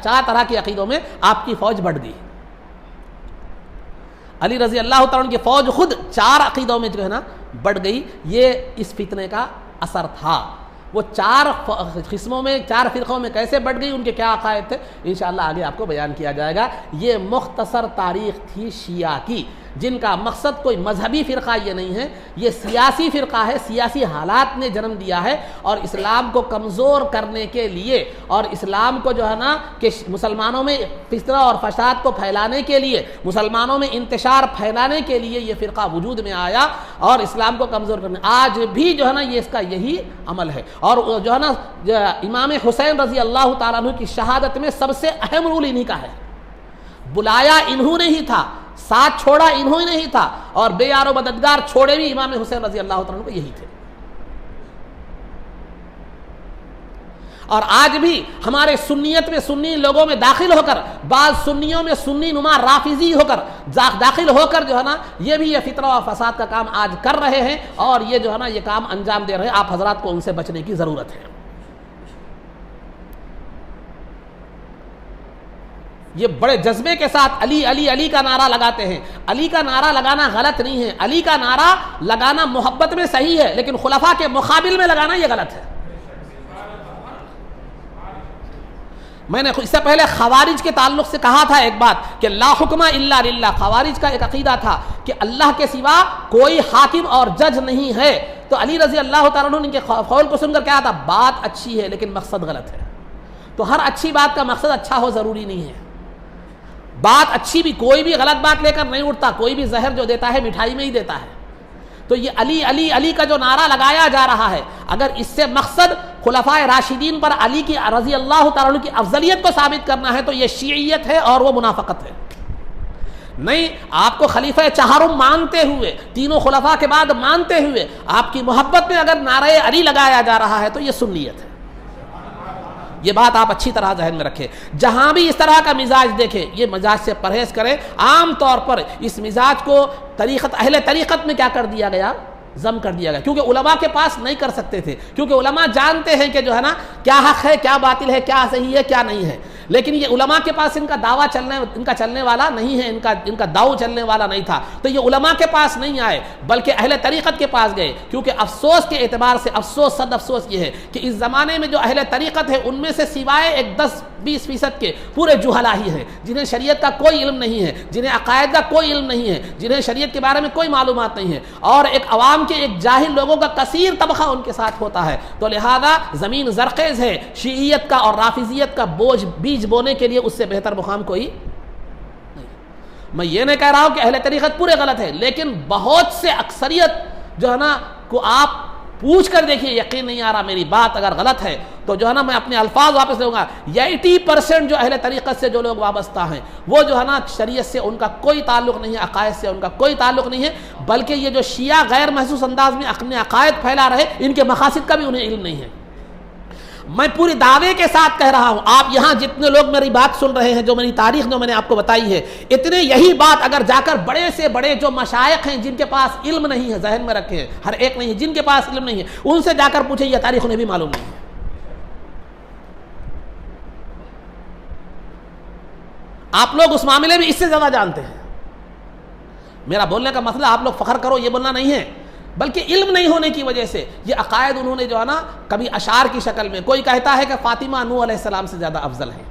4 طرح کے عقیدوں میں آپ کی فوج بڑھ گئی۔ علی رضی اللہ تعالیٰ عنہ کی فوج خود 4 عقیدوں میں جو ہے نا بڑھ گئی۔ یہ اس فتنے کا اثر تھا۔ وہ 4 قسموں میں، 4 فرقوں میں کیسے بڑھ گئی، ان کے کیا عقائد تھے، انشاءاللہ آگے آپ کو بیان کیا جائے گا۔ یہ مختصر تاریخ تھی شیعہ کی، جن کا مقصد کوئی مذہبی فرقہ یہ نہیں ہے، یہ سیاسی فرقہ ہے۔ سیاسی حالات نے جنم دیا ہے، اور اسلام کو کمزور کرنے کے لیے، اور اسلام کو جو ہے نا کہ مسلمانوں میں فتنہ اور فساد کو پھیلانے کے لیے، مسلمانوں میں انتشار پھیلانے کے لیے یہ فرقہ وجود میں آیا، اور اسلام کو کمزور کرنے۔ آج بھی جو ہے نا یہ اس کا یہی عمل ہے۔ اور جو ہے نا امام حسین رضی اللہ تعالیٰ عنہ کی شہادت میں سب سے اہم رول انہی کا ہے۔ بلایا انہوں نے ہی تھا، ساتھ چھوڑا انہوں نے ہی تھا، اور بے یار و مددگار چھوڑے بھی امام حسین رضی اللہ تعالیٰ عنہ کو یہی تھے۔ اور آج بھی ہمارے سنیت میں، سنی لوگوں میں داخل ہو کر، بعض سنیوں میں سنی نما رافضی ہو کر داخل ہو کر جو ہے نا یہ بھی یہ فتنہ و فساد کا کام آج کر رہے ہیں، اور یہ جو ہے نا یہ کام انجام دے رہے ہیں۔ آپ حضرات کو ان سے بچنے کی ضرورت ہے۔ یہ بڑے جذبے کے ساتھ علی علی علی کا نعرہ لگاتے ہیں۔ علی کا نعرہ لگانا غلط نہیں ہے، علی کا نعرہ لگانا محبت میں صحیح ہے، لیکن خلفاء کے مقابل میں لگانا یہ غلط ہے۔ میں نے اس سے پہلے خوارج کے تعلق سے کہا تھا ایک بات کہ لا حکم الا للہ۔ خوارج کا ایک عقیدہ تھا کہ اللہ کے سوا کوئی حاکم اور جج نہیں ہے۔ تو علی رضی اللہ تعالیٰ عنہ کے قول کو سن کر کیا تھا، بات اچھی ہے لیکن مقصد غلط ہے۔ تو ہر اچھی بات کا مقصد اچھا ہو ضروری نہیں ہے۔ بات اچھی بھی، کوئی بھی غلط بات لے کر نہیں اٹھتا، کوئی بھی زہر جو دیتا ہے مٹھائی میں ہی دیتا ہے۔ تو یہ علی علی علی کا جو نعرہ لگایا جا رہا ہے، اگر اس سے مقصد خلفائے راشدین پر علی کی رضی اللہ تعالیٰ عنہ کی افضلیت کو ثابت کرنا ہے، تو یہ شیعیت ہے اور وہ منافقت ہے۔ نہیں، آپ کو خلیفہ چہارم مانتے ہوئے، تینوں خلفاء کے بعد مانتے ہوئے، آپ کی محبت میں اگر نعرہ علی لگایا جا رہا ہے تو یہ سنیت ہے۔ یہ بات آپ اچھی طرح ذہن میں رکھیں۔ جہاں بھی اس طرح کا مزاج دیکھیں، یہ مزاج سے پرہیز کریں۔ عام طور پر اس مزاج کو اہل طریقت میں کیا کر دیا گیا، ضم کر دیا گیا، کیونکہ علماء کے پاس نہیں کر سکتے تھے، کیونکہ علماء جانتے ہیں کہ جو ہے نا کیا حق ہے، کیا باطل ہے، کیا صحیح ہے، کیا نہیں ہے۔ لیکن یہ علماء کے پاس ان کا دعویٰ چلنے والا نہیں ہے، ان کا داؤ چلنے والا نہیں تھا، تو یہ علماء کے پاس نہیں آئے بلکہ اہل طریقت کے پاس گئے۔ کیونکہ افسوس کے اعتبار سے صد افسوس یہ ہے کہ اس زمانے میں جو اہل طریقت ہے ان میں سے سوائے ایک 10-20% کے پورے جہلا ہی ہیں، جنہیں شریعت کا کوئی علم نہیں ہے، جنہیں عقائد کا کوئی علم نہیں ہے، جنہیں شریعت کے بارے میں کوئی معلومات نہیں ہے، اور ایک عوام کے ایک جاہل لوگوں کا کثیر طبقہ ان کے ساتھ ہوتا ہے۔ تو لہذا زمین زرخیز ہے شیعیت کا اور رافضیت کا بیج بونے کے لیے، اس سے بہتر مقام کوئی نہیں۔ میں یہ نہیں کہہ رہا ہوں کہ اہل طریقت پورے غلط ہے، لیکن بہت سے اکثریت جو ہے نا کو آپ پوچھ کر دیکھیے، یقین نہیں آ رہا میری بات اگر غلط ہے تو جو ہے نا میں اپنے الفاظ واپس لوں گا۔ 80% جو اہل طریقت سے جو لوگ وابستہ ہیں وہ جو ہے نا شریعت سے ان کا کوئی تعلق نہیں ہے، عقائد سے ان کا کوئی تعلق نہیں ہے، بلکہ یہ جو شیعہ غیر محسوس انداز میں اپنے عقائد پھیلا رہے، ان کے مقاصد کا بھی انہیں علم نہیں ہے۔ میں پوری دعوے کے ساتھ کہہ رہا ہوں، آپ یہاں جتنے لوگ میری بات سن رہے ہیں، جو میری تاریخ جو میں نے آپ کو بتائی ہے، اتنے یہی بات اگر جا کر بڑے سے بڑے جو مشائخ ہیں جن کے پاس علم نہیں ہے، ذہن میں رکھیں، ہر ایک نہیں ہے، جن کے پاس علم نہیں ہے، ان سے جا کر پوچھیں، یہ تاریخ انہیں بھی معلوم نہیں ہے۔ آپ لوگ اس معاملے میں اس سے زیادہ جانتے ہیں۔ میرا بولنے کا مسئلہ آپ لوگ فخر کرو یہ بولنا نہیں ہے، بلکہ علم نہیں ہونے کی وجہ سے یہ عقائد انہوں نے جو ہے نا کبھی اشعار کی شکل میں، کوئی کہتا ہے کہ فاطمہ نوح علیہ السلام سے زیادہ افضل ہے،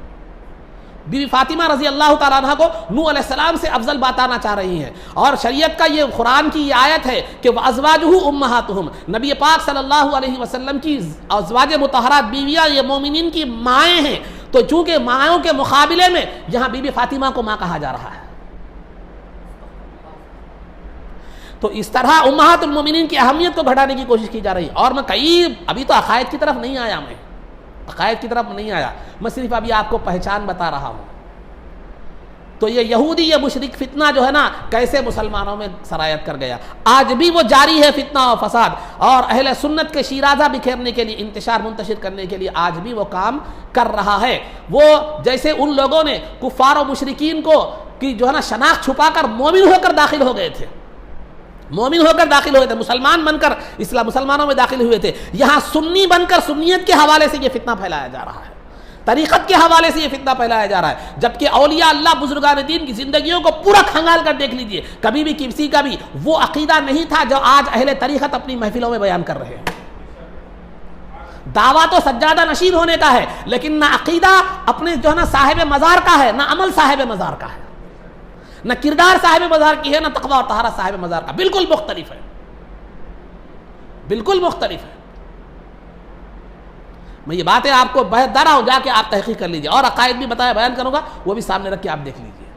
بی بی فاطمہ رضی اللہ تعالیٰ عنہ کو نوح علیہ السلام سے افضل بتانا چاہ رہی ہیں، اور شریعت کا یہ قرآن کی یہ آیت ہے کہ وَأَزْوَاجُهُ أُمَّهَاتُهُمْ، نبی پاک صلی اللہ علیہ وسلم کی ازواج مطہرات بیویاں یہ مومنین کی مائیں ہیں، تو چونکہ مائوں کے مقابلے میں یہاں بی بی فاطمہ کو ماں کہا جا رہا ہے، تو اس طرح امہات المومنین کی اہمیت کو گھٹانے کی کوشش کی جا رہی ہے۔ اور میں ابھی تو عقائد کی طرف نہیں آیا، میں عقائد کی طرف نہیں آیا، میں صرف ابھی آپ کو پہچان بتا رہا ہوں۔ تو یہ یہودی یہ مشرک فتنہ جو ہے نا کیسے مسلمانوں میں سرایت کر گیا، آج بھی وہ جاری ہے فتنہ و فساد، اور اہل سنت کے شیرازہ بکھیرنے کے لیے، انتشار منتشر کرنے کے لیے آج بھی وہ کام کر رہا ہے۔ وہ جیسے ان لوگوں نے کفار و مشرکین کو کی جو ہے نا شناخت چھپا کر مومن ہو کر داخل ہو گئے تھے، مومن ہو کر داخل ہوئے تھے، مسلمان بن کر مسلمانوں میں داخل ہوئے تھے، یہاں سنی بن کر سنیت کے حوالے سے یہ فتنہ پھیلایا جا رہا ہے، طریقت کے حوالے سے یہ فتنہ پھیلایا جا رہا ہے، جبکہ اولیاء اللہ بزرگان دین کی زندگیوں کو پورا کھنگال کر دیکھ لیجئے، کبھی بھی کسی کا بھی وہ عقیدہ نہیں تھا جو آج اہل طریقت اپنی محفلوں میں بیان کر رہے ہیں۔ دعویٰ تو سجادہ نشین ہونے کا ہے، لیکن نہ عقیدہ اپنے جو ہے نا صاحب مزار کا ہے، نہ عمل صاحب مزار کا ہے، نہ کردار صاحب مزار کی ہے، نہ تقویٰ اور طہارت صاحب مزار کا، بالکل مختلف ہے، بالکل مختلف ہے۔ میں یہ باتیں آپ کو بہت درا ہو جا کے آپ تحقیق کر لیجئے، اور عقائد بھی بتایا بیان کروں گا، وہ بھی سامنے رکھ کے آپ دیکھ لیجئے۔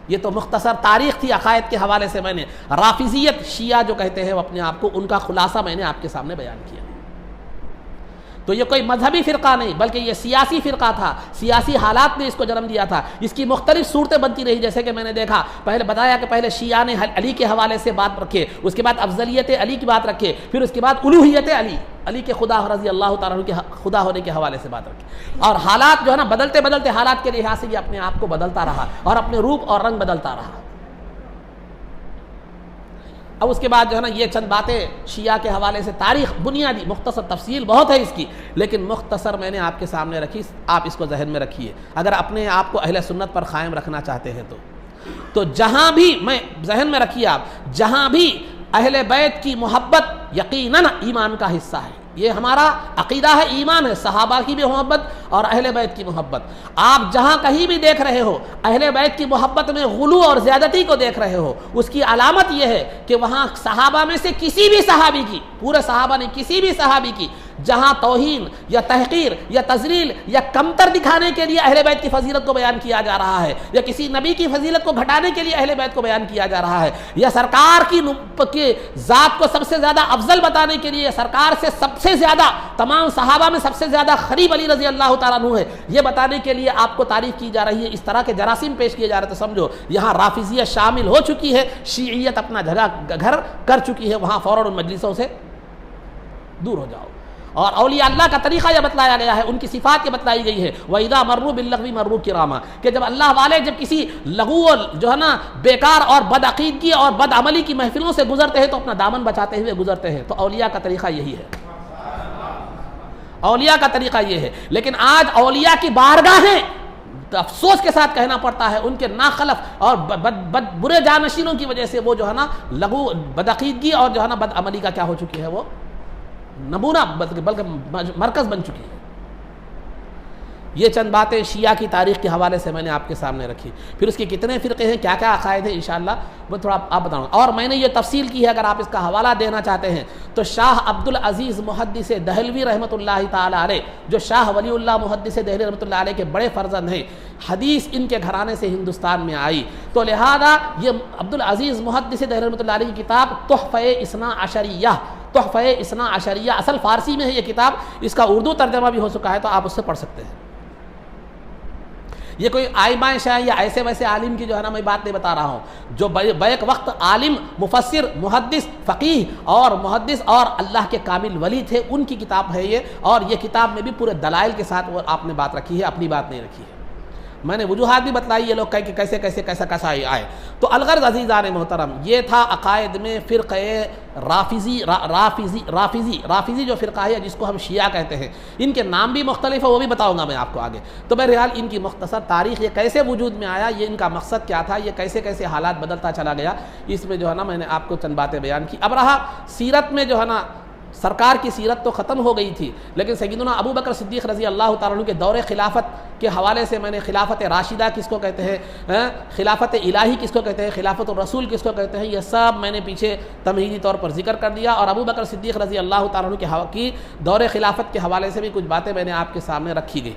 یہ تو مختصر تاریخ تھی عقائد کے حوالے سے، میں نے رافضیت شیعہ جو کہتے ہیں وہ اپنے آپ کو، ان کا خلاصہ میں نے آپ کے سامنے بیان کیا۔ تو یہ کوئی مذہبی فرقہ نہیں بلکہ یہ سیاسی فرقہ تھا، سیاسی حالات نے اس کو جنم دیا تھا، اس کی مختلف صورتیں بنتی رہی، جیسے کہ میں نے دیکھا پہلے بتایا کہ پہلے شیعہ نے علی کے حوالے سے بات رکھے، اس کے بعد افضلیت علی کی بات رکھے، پھر اس کے بعد الوہیت علی کے خدا رضی اللہ تعالیٰ عنہ کے خدا ہونے کے حوالے سے بات رکھی، اور حالات جو ہے نا بدلتے بدلتے حالات کے لحاظ سے یہ اپنے آپ کو بدلتا رہا اور اپنے روپ اور رنگ بدلتا رہا۔ اب اس کے بعد جو ہے نا یہ چند باتیں شیعہ کے حوالے سے، تاریخ بنیادی مختصر، تفصیل بہت ہے اس کی، لیکن مختصر میں نے آپ کے سامنے رکھی، آپ اس کو ذہن میں رکھیے اگر اپنے آپ کو اہل سنت پر قائم رکھنا چاہتے ہیں تو جہاں بھی، میں ذہن میں رکھیے آپ، جہاں بھی اہل بیت کی محبت یقیناً ایمان کا حصہ ہے، یہ ہمارا عقیدہ ہے، ایمان ہے، صحابہ کی بھی محبت اور اہل بیت کی محبت۔ آپ جہاں کہیں بھی دیکھ رہے ہو اہل بیت کی محبت میں غلو اور زیادتی کو دیکھ رہے ہو، اس کی علامت یہ ہے کہ وہاں صحابہ میں سے کسی بھی صحابی کی، پورے صحابہ نے کسی بھی صحابی کی جہاں توہین یا تحقیر یا تذلیل یا کمتر دکھانے کے لیے اہل بیت کی فضیلت کو بیان کیا جا رہا ہے، یا کسی نبی کی فضیلت کو گھٹانے کے لیے اہل بیت کو بیان کیا جا رہا ہے، یا سرکار کی ذات کو سب سے زیادہ افضل بتانے کے لیے سرکار سے سب سے زیادہ، تمام صحابہ میں سب سے زیادہ قریب علی رضی اللہ تعالیٰ عنہ ہے، یہ بتانے کے لیے آپ کو تعریف کی جا رہی ہے، اس طرح کے جراثیم پیش کیے جا رہے، تو سمجھو یہاں رافضیت شامل ہو چکی ہے، شیعیت اپنا جگہ گھر کر چکی ہے، وہاں فوراً ان مجلسوں سے دور ہو جاؤ۔ اور اولیاء اللہ کا طریقہ یہ بتلایا گیا ہے، ان کی صفات یہ بتلائی گئی ہے، وَإِذَا مَرُّوا بِاللَّغْوِ مَرُّوا كِرَامًا، کہ جب اللہ والے جب کسی لغو جو ہے نا بیکار اور بدعقیدگی اور بد عملی کی محفلوں سے گزرتے ہیں تو اپنا دامن بچاتے ہوئے گزرتے ہیں، تو اولیاء کا طریقہ یہی ہے، اولیاء کا طریقہ یہ ہے۔ لیکن آج اولیاء کی بارگاہیں، افسوس کے ساتھ کہنا پڑتا ہے، ان کے ناخلف اور برے جانشینوں کی وجہ سے وہ جو ہے نا لغو بدعقیدگی اور جو ہے نا بد عملی کا کیا ہو چکی ہے، وہ نمونہ بلکہ مرکز بن چکی ہے۔ یہ چند باتیں شیعہ کی تاریخ کے حوالے سے میں نے آپ کے سامنے رکھی، پھر اس کے کتنے فرقے ہیں، کیا کیا عقائد ہیں، انشاءاللہ وہ تھوڑا آپ بتاؤں، اور میں نے یہ تفصیل کی ہے، اگر آپ اس کا حوالہ دینا چاہتے ہیں تو شاہ عبدالعزیز محدث دہلوی رحمۃ اللہ تعالی علیہ، جو شاہ ولی اللہ محدث دہلوی رحمۃ اللہ علیہ کے بڑے فرزند ہیں، حدیث ان کے گھرانے سے ہندوستان میں آئی، تو لہذا یہ عبدالعزیز محدث دہلوی رحمۃ اللہ علیہ کی کتاب تحفہ اثنا عشریہ، تحفہ اثنا عشریہ اصل فارسی میں ہے یہ کتاب، اس کا اردو ترجمہ بھی ہو چکا ہے، تو آپ اس سے پڑھ سکتے ہیں۔ یہ کوئی آئمہ شاہ یا ایسے ویسے عالم کی جو ہے نا میں بات نہیں بتا رہا ہوں، جو بیک وقت عالم، مفسر، محدث، فقیہ اور اللہ کے کامل ولی تھے، ان کی کتاب ہے یہ، اور یہ کتاب میں بھی پورے دلائل کے ساتھ وہ آپ نے بات رکھی ہے، اپنی بات نہیں رکھی ہے، میں نے وجوہات بھی بتلائی، یہ لوگ کہیں کہ کیسا آئے۔ تو الغرض عزیزان محترم، یہ تھا عقائد میں فرقہ رافضی جو فرقہ ہے جس کو ہم شیعہ کہتے ہیں، ان کے نام بھی مختلف ہے، وہ بھی بتاؤں گا میں آپ کو آگے۔ تو بہرحال ان کی مختصر تاریخ، یہ کیسے وجود میں آیا، یہ ان کا مقصد کیا تھا، یہ کیسے حالات بدلتا چلا گیا، اس میں جو ہے نا میں نے آپ کو چند باتیں بیان کی۔ اب رہا سیرت میں جو ہے نا سرکار کی سیرت تو ختم ہو گئی تھی، لیکن سیدنا ابو بکر صدیق رضی اللہ تعالیٰ عنہ کے دور خلافت کے حوالے سے میں نے خلافت راشدہ کس کو کہتے ہیں، خلافت الہی کس کو کہتے ہیں، خلافت الرسول کس کو کہتے ہیں، یہ سب میں نے پیچھے تمہیدی طور پر ذکر کر دیا، اور ابو بکر صدیق رضی اللہ تعالیٰ عنہ کی دور خلافت کے حوالے سے بھی کچھ باتیں میں نے آپ کے سامنے رکھی گئی۔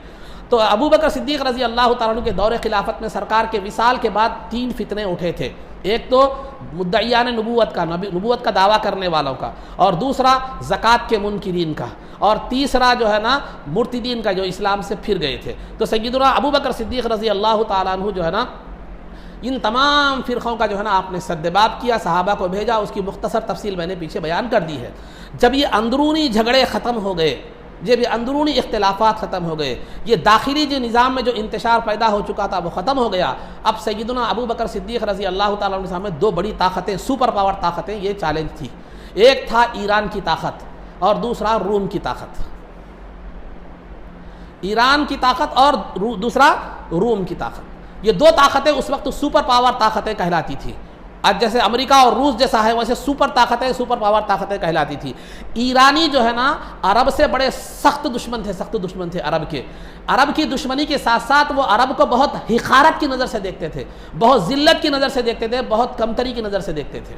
تو ابو بکر صدیق رضی اللہ تعالیٰ عنہ کے دور خلافت میں سرکار کے وصال کے بعد 3 فتنے اٹھے تھے۔ ایک تو مدعیان نبوت کا دعویٰ کرنے والوں کا، اور دوسرا زکوٰۃ کے منکرین کا، اور تیسرا جو ہے نا مرتدین کا جو اسلام سے پھر گئے تھے۔ تو سیدنا ابو بکر صدیق رضی اللہ تعالیٰ عنہ جو ہے نا ان تمام فرقوں کا جو ہے نا آپ نے سدباب کیا، صحابہ کو بھیجا، اس کی مختصر تفصیل میں نے پیچھے بیان کر دی ہے۔ جب یہ اندرونی جھگڑے ختم ہو گئے، جب یہ اندرونی اختلافات ختم ہو گئے، یہ داخلی جو نظام میں جو انتشار پیدا ہو چکا تھا وہ ختم ہو گیا، اب سیدنا ابو بکر صدیق رضی اللہ تعالیٰ عنہ کے سامنے 2 بڑی طاقتیں، سپر پاور طاقتیں یہ چیلنج تھی۔ ایک تھا ایران کی طاقت اور دوسرا روم کی طاقت۔ ایران کی طاقت اور دوسرا روم کی طاقت، یہ 2 طاقتیں اس وقت سپر پاور طاقتیں کہلاتی تھی۔ آج جیسے امریکہ اور روس جیسا ہے ویسے سپر پاور طاقتیں کہلاتی تھی۔ ایرانی جو ہے نا عرب سے بڑے سخت دشمن تھے عرب کے۔ عرب کی دشمنی کے ساتھ ساتھ وہ عرب کو بہت حقارت کی نظر سے دیکھتے تھے، بہت ذلت کی نظر سے دیکھتے تھے، بہت کمتری کی نظر سے دیکھتے تھے۔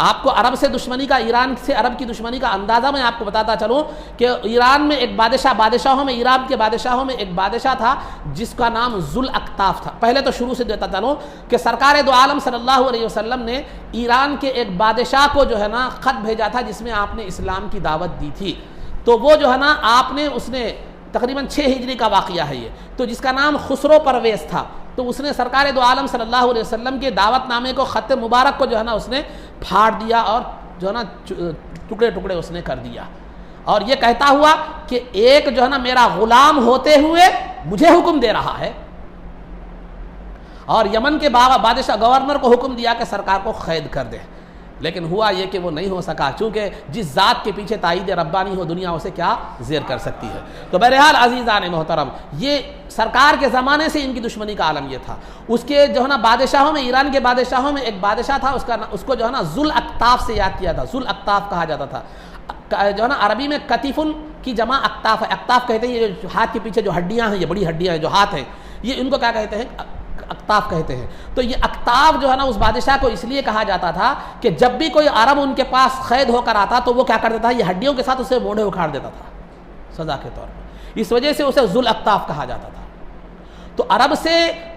آپ کو عرب سے دشمنی کا، ایران سے عرب کی دشمنی کا اندازہ میں آپ کو بتاتا چلوں کہ ایران میں ایک بادشاہوں میں ایران کے بادشاہوں میں ایک بادشاہ تھا جس کا نام ذو الاکتاف تھا۔ پہلے تو شروع سے دیتا چلوں کہ سرکار دو عالم صلی اللہ علیہ وسلم نے ایران کے ایک بادشاہ کو جو ہے نا خط بھیجا تھا جس میں آپ نے اسلام کی دعوت دی تھی۔ تو وہ جو ہے نا اس نے تقریباً 6 ہجری کا واقعہ ہے یہ، تو جس کا نام خسرو پرویز تھا، تو اس نے سرکار دو عالم صلی اللہ علیہ وسلم کے دعوت نامے کو، خط مبارک کو جو ہے نا اس نے پھاڑ دیا اور جو ہے نا ٹکڑے ٹکڑے اس نے کر دیا، اور یہ کہتا ہوا کہ ایک جو ہے نا میرا غلام ہوتے ہوئے مجھے حکم دے رہا ہے، اور یمن کے بادشاہ گورنر کو حکم دیا کہ سرکار کو قید کر دے۔ لیکن ہوا یہ کہ وہ نہیں ہو سکا، چونکہ جس ذات کے پیچھے تائید ربانی ہو دنیا اسے کیا زیر کر سکتی ہے۔ تو بہرحال عزیزان محترم، یہ سرکار کے زمانے سے ان کی دشمنی کا عالم یہ تھا۔ اس کے جو ہے نا بادشاہوں میں، ایران کے بادشاہوں میں ایک بادشاہ تھا، اس کو جو ہے نا ذو الاکتاف سے یاد کیا تھا، ذو الاکتاف کہا جاتا تھا۔ جو ہے نا عربی میں کتیفن کی جمع اکتاف ہے۔ اکتاف کہتے ہیں یہ ہاتھ کے پیچھے جو ہڈیاں ہیں، یہ بڑی ہڈیاں ہیں جو ہاتھ ہیں، یہ ان کو کیا کہتے ہیں؟ اکتاف کہتے ہیں۔ تو یہ اکتاف جو ہے نا اس بادشاہ کو اس لیے کہا جاتا تھا کہ جب بھی کوئی عرب ان کے پاس قید ہو کر آتا تو وہ کیا کرتا تھا؟ یہ ہڈیوں کے ساتھ اسے موڑے اکھاڑ دیتا تھا سزا کے طور پر، اس وجہ سے اسے ذو الاکتاف کہا جاتا تھا۔ تو عرب سے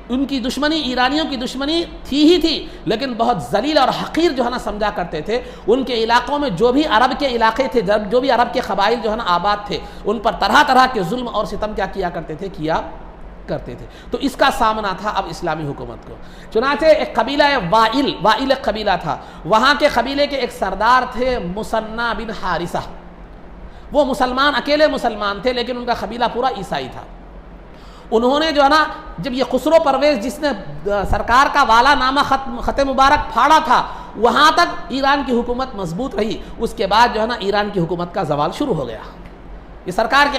ان کی دشمنی، ایرانیوں کی دشمنی تھی ہی تھی، لیکن بہت ذلیل اور حقیر جو ہے نا سمجھا کرتے تھے۔ ان کے علاقوں میں جو بھی عرب کے علاقے تھے، جو بھی عرب کے قبائل جو ہے نا آباد تھے، ان پر طرح طرح کے ظلم اور ستم کیا کرتے تھے۔ تو اس کا سامنا تھا اب اسلامی حکومت کو۔ چنانچہ ایک قبیلہ وائل ایک قبیلہ تھا، وہاں کے قبیلے کے ایک سردار تھے مثنی بن حارثہ۔ وہ اکیلے مسلمان تھے، لیکن ان کا قبیلہ پورا عیسائی تھا۔ انہوں نے جو ہے نا جب یہ خسرو پرویز جس نے سرکار کا والا نامہ خط مبارک پھاڑا تھا، وہاں تک ایران کی حکومت مضبوط رہی۔ اس کے بعد جو ہے نا ایران کی حکومت کا زوال شروع ہو گیا۔ یہ سرکار کے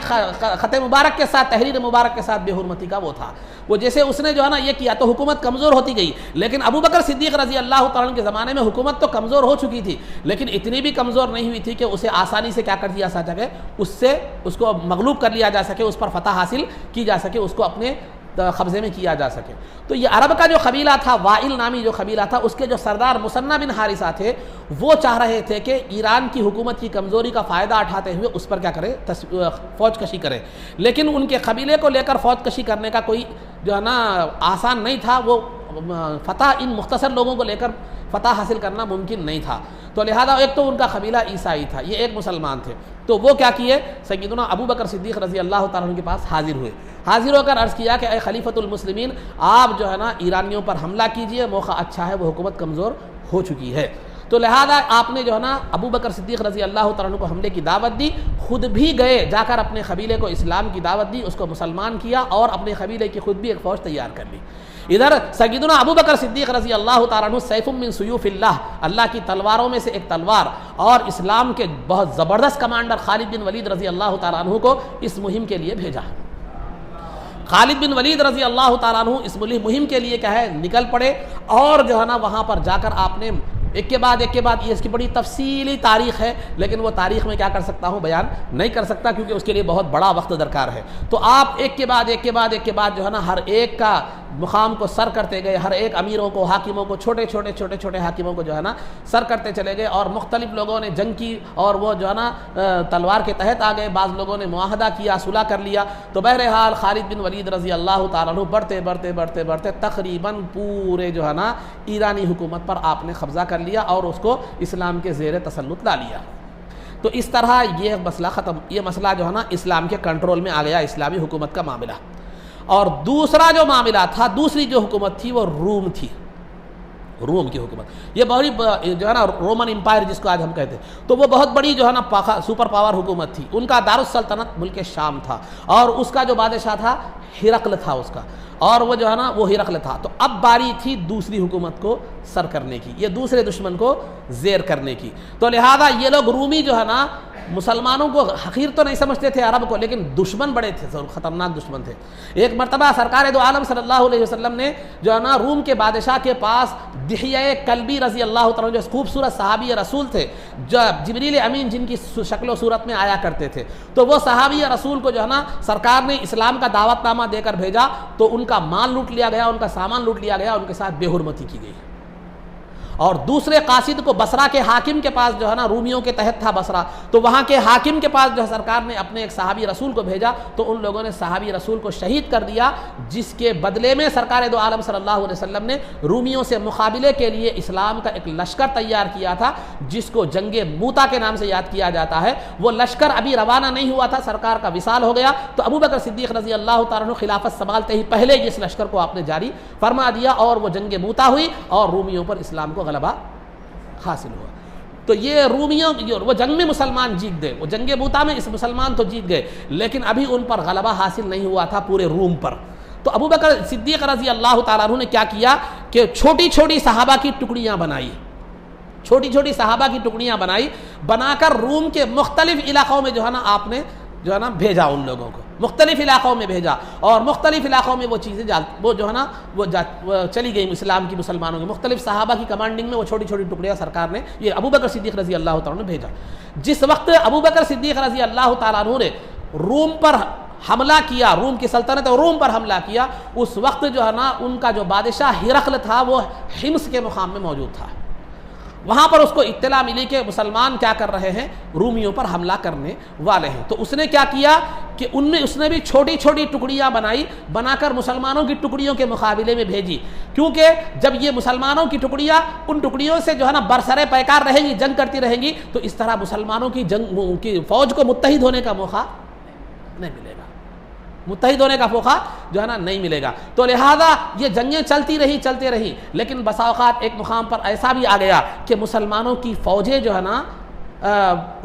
خط مبارک کے ساتھ، تحریر مبارک کے ساتھ بے حرمتی کا وہ تھا، وہ جیسے اس نے جو ہے نا یہ کیا تو حکومت کمزور ہوتی گئی۔ لیکن ابو بکر صدیق رضی اللہ تعالیٰ عنہ کے زمانے میں حکومت تو کمزور ہو چکی تھی، لیکن اتنی بھی کمزور نہیں ہوئی تھی کہ اسے آسانی سے کیا کر دیا جا سکے، اس کو مغلوب کر لیا جا سکے، اس پر فتح حاصل کی جا سکے، اس کو اپنے قبضے میں کیا جا سکے۔ تو یہ عرب کا جو قبیلہ تھا، وائل نامی جو قبیلہ تھا، اس کے جو سردار مثنی بن حارثہ تھے، وہ چاہ رہے تھے کہ ایران کی حکومت کی کمزوری کا فائدہ اٹھاتے ہوئے اس پر کیا کرے، فوج کشی کرے۔ لیکن ان کے قبیلے کو لے کر فوج کشی کرنے کا کوئی جو ہے نا آسان نہیں تھا، وہ فتح ان مختصر لوگوں کو لے کر فتح حاصل کرنا ممکن نہیں تھا۔ تو لہذا ایک تو ان کا قبیلہ عیسائی تھا، یہ ایک مسلمان تھے، تو وہ کیا کیے، سیدنا ابو بکر صدیق رضی اللہ تعالیٰ عنہ کے پاس حاضر ہوئے۔ حاضر ہو کر عرض کیا کہ اے خلیفۃ المسلمین، آپ جو ہے نا ایرانیوں پر حملہ کیجئے، موقع اچھا ہے، وہ حکومت کمزور ہو چکی ہے۔ تو لہذا آپ نے جو ہے نا ابو بکر صدیق رضی اللہ تعالیٰ عنہ کو حملے کی دعوت دی، خود بھی گئے، جا کر اپنے قبیلے کو اسلام کی دعوت دی، اس کو مسلمان کیا، اور اپنے قبیلے کی خود بھی ایک فوج تیار کر لی۔ ادھر سیدنا ابو بکر صدیق رضی اللہ تعالیٰ عنہ سیف من سیوف اللہ کی تلواروں میں سے ایک تلوار، اور اسلام کے بہت زبردست کمانڈر خالد بن ولید رضی اللہ تعالیٰ عنہ کو اس مہم کے لیے بھیجا۔ خالد بن ولید رضی اللہ تعالیٰ عنہ اس مہم کے لیے کیا ہے نکل پڑے، اور جو ہے نا وہاں پر جا کر آپ نے ایک کے بعد یہ اس کی بڑی تفصیلی تاریخ ہے، لیکن وہ تاریخ میں کیا کر سکتا ہوں، بیان نہیں کر سکتا، کیونکہ اس کے لیے بہت بڑا وقت درکار ہے۔ تو آپ ایک کے بعد جو ہے نا ہر ایک کا مقام کو سر کرتے گئے، ہر ایک امیروں کو، حاکموں کو، چھوٹے چھوٹے حاکموں کو جو ہے نا سر کرتے چلے گئے، اور مختلف لوگوں نے جنگ کی اور وہ جو ہے نا تلوار کے تحت آ گئے، بعض لوگوں نے معاہدہ کیا، صلح کر لیا۔ تو بہرحال خالد بن ولید رضی اللہ تعالیٰ عنہ بڑھتے تقریباً پورے جو ہے نا ایرانی حکومت پر آپ نے قبضہ کر لیا اور اس کو اسلام کے زیر تسلط لا لیا۔ تو اس طرح یہ مسئلہ ختم، یہ مسئلہ جو ہے نا اسلام کے کنٹرول میں آ گیا، اسلامی حکومت کا معاملہ۔ اور دوسرا جو معاملہ تھا، دوسری جو حکومت تھی وہ روم تھی، روم کی حکومت۔ یہ بڑی جو ہے نا رومن امپائر جس کو آج ہم کہتے ہیں، تو وہ بہت بڑی جو ہے نا سپر پاور حکومت تھی۔ ان کا دارالسلطنت ملک شام تھا، اور اس کا جو بادشاہ تھا ہرقل تھا اس کا، اور وہ جو ہے نا وہ ہرقل تھا۔ تو اب باری تھی دوسری حکومت کو سر کرنے کی، یہ دوسرے دشمن کو زیر کرنے کی۔ تو لہذا یہ لوگ رومی جو ہے نا مسلمانوں کو حقیر تو نہیں سمجھتے تھے عرب کو، لیکن دشمن بڑے تھے، خطرناک دشمن تھے۔ ایک مرتبہ سرکار دو عالم صلی اللہ علیہ وسلم نے جو ہے نا روم کے بادشاہ کے پاس دحیہ کلبی رضی اللہ تعالیٰ جو خوبصورت صحابی رسول تھے، جو جبریل امین جن کی شکل و صورت میں آیا کرتے تھے، تو وہ صحابی رسول کو جو ہے نا سرکار نے اسلام کا دعوت نامہ دے کر بھیجا، تو ان کا مال لوٹ لیا گیا، ان کا سامان لوٹ لیا گیا، ان کے ساتھ بے حرمتی کی گئی۔ اور دوسرے قاصد کو بصرہ کے حاکم کے پاس جو ہے نا رومیوں کے تحت تھا بصرہ، تو وہاں کے حاکم کے پاس جو ہے سرکار نے اپنے ایک صحابی رسول کو بھیجا، تو ان لوگوں نے صحابی رسول کو شہید کر دیا، جس کے بدلے میں سرکار دو عالم صلی اللہ علیہ وسلم نے رومیوں سے مقابلے کے لیے اسلام کا ایک لشکر تیار کیا تھا، جس کو جنگ موتا کے نام سے یاد کیا جاتا ہے۔ وہ لشکر ابھی روانہ نہیں ہوا تھا، سرکار کا وصال ہو گیا، تو ابوبکر صدیق رضی اللہ تعالیٰ عنہ خلافت سنبھالتے ہی پہلے اس لشکر کو آپ نے جاری فرما دیا، اور وہ جنگ موتا ہوئی اور رومیوں پر اسلام کو غلبہ حاصل ہوا۔ تو یہ رومیوں وہ جنگ میں مسلمان جیت گئے، وہ جنگ موتا میں اس مسلمان تو جیت گئے، لیکن ابھی ان پر غلبہ حاصل نہیں ہوا تھا پورے روم پر۔ تو ابوبکر صدیق رضی اللہ تعالیٰ عنہ نے کیا کیا کہ چھوٹی چھوٹی صحابہ کی ٹکڑیاں بنائی، چھوٹی چھوٹی صحابہ کی ٹکڑیاں بنا کر روم کے مختلف علاقوں میں جو ہے نا آپ نے جو ہے نا بھیجا، ان لوگوں کو مختلف علاقوں میں بھیجا، اور مختلف علاقوں میں وہ چیزیں وہ جو ہے نا وہ چلی گئی اسلام کی مسلمانوں کی مختلف صحابہ کی کمانڈنگ میں، وہ چھوٹی چھوٹی ٹکڑیاں سرکار نے یہ ابوبکر صدیق رضی اللہ تعالیٰ عنہ نے بھیجا۔ جس وقت ابوبکر صدیق رضی اللہ تعالیٰ عنہ نے روم پر حملہ کیا، روم کی سلطنت اور روم پر حملہ کیا، اس وقت جو ہے نا ان کا جو بادشاہ ہرقل تھا وہ حمص کے مقام میں موجود تھا۔ وہاں پر اس کو اطلاع ملی کہ مسلمان کیا کر رہے ہیں، رومیوں پر حملہ کرنے والے ہیں۔ تو اس نے کیا کیا کہ اس نے بھی چھوٹی چھوٹی ٹکڑیاں بنا کر مسلمانوں کی ٹکڑیوں کے مقابلے میں بھیجی، کیونکہ جب یہ مسلمانوں کی ٹکڑیاں ان ٹکڑیوں سے جو ہے نا برسرے پیکار رہیں گی، جنگ کرتی رہیں گی، تو اس طرح مسلمانوں کی فوج کو متحد ہونے کا موقع نہیں ملے گا، متحد ہونے کا موقع جو ہے نا نہیں ملے گا۔ تو لہذا یہ جنگیں چلتی رہی، لیکن بسا اوقات ایک مقام پر ایسا بھی آ گیا کہ مسلمانوں کی فوجیں جو ہے نا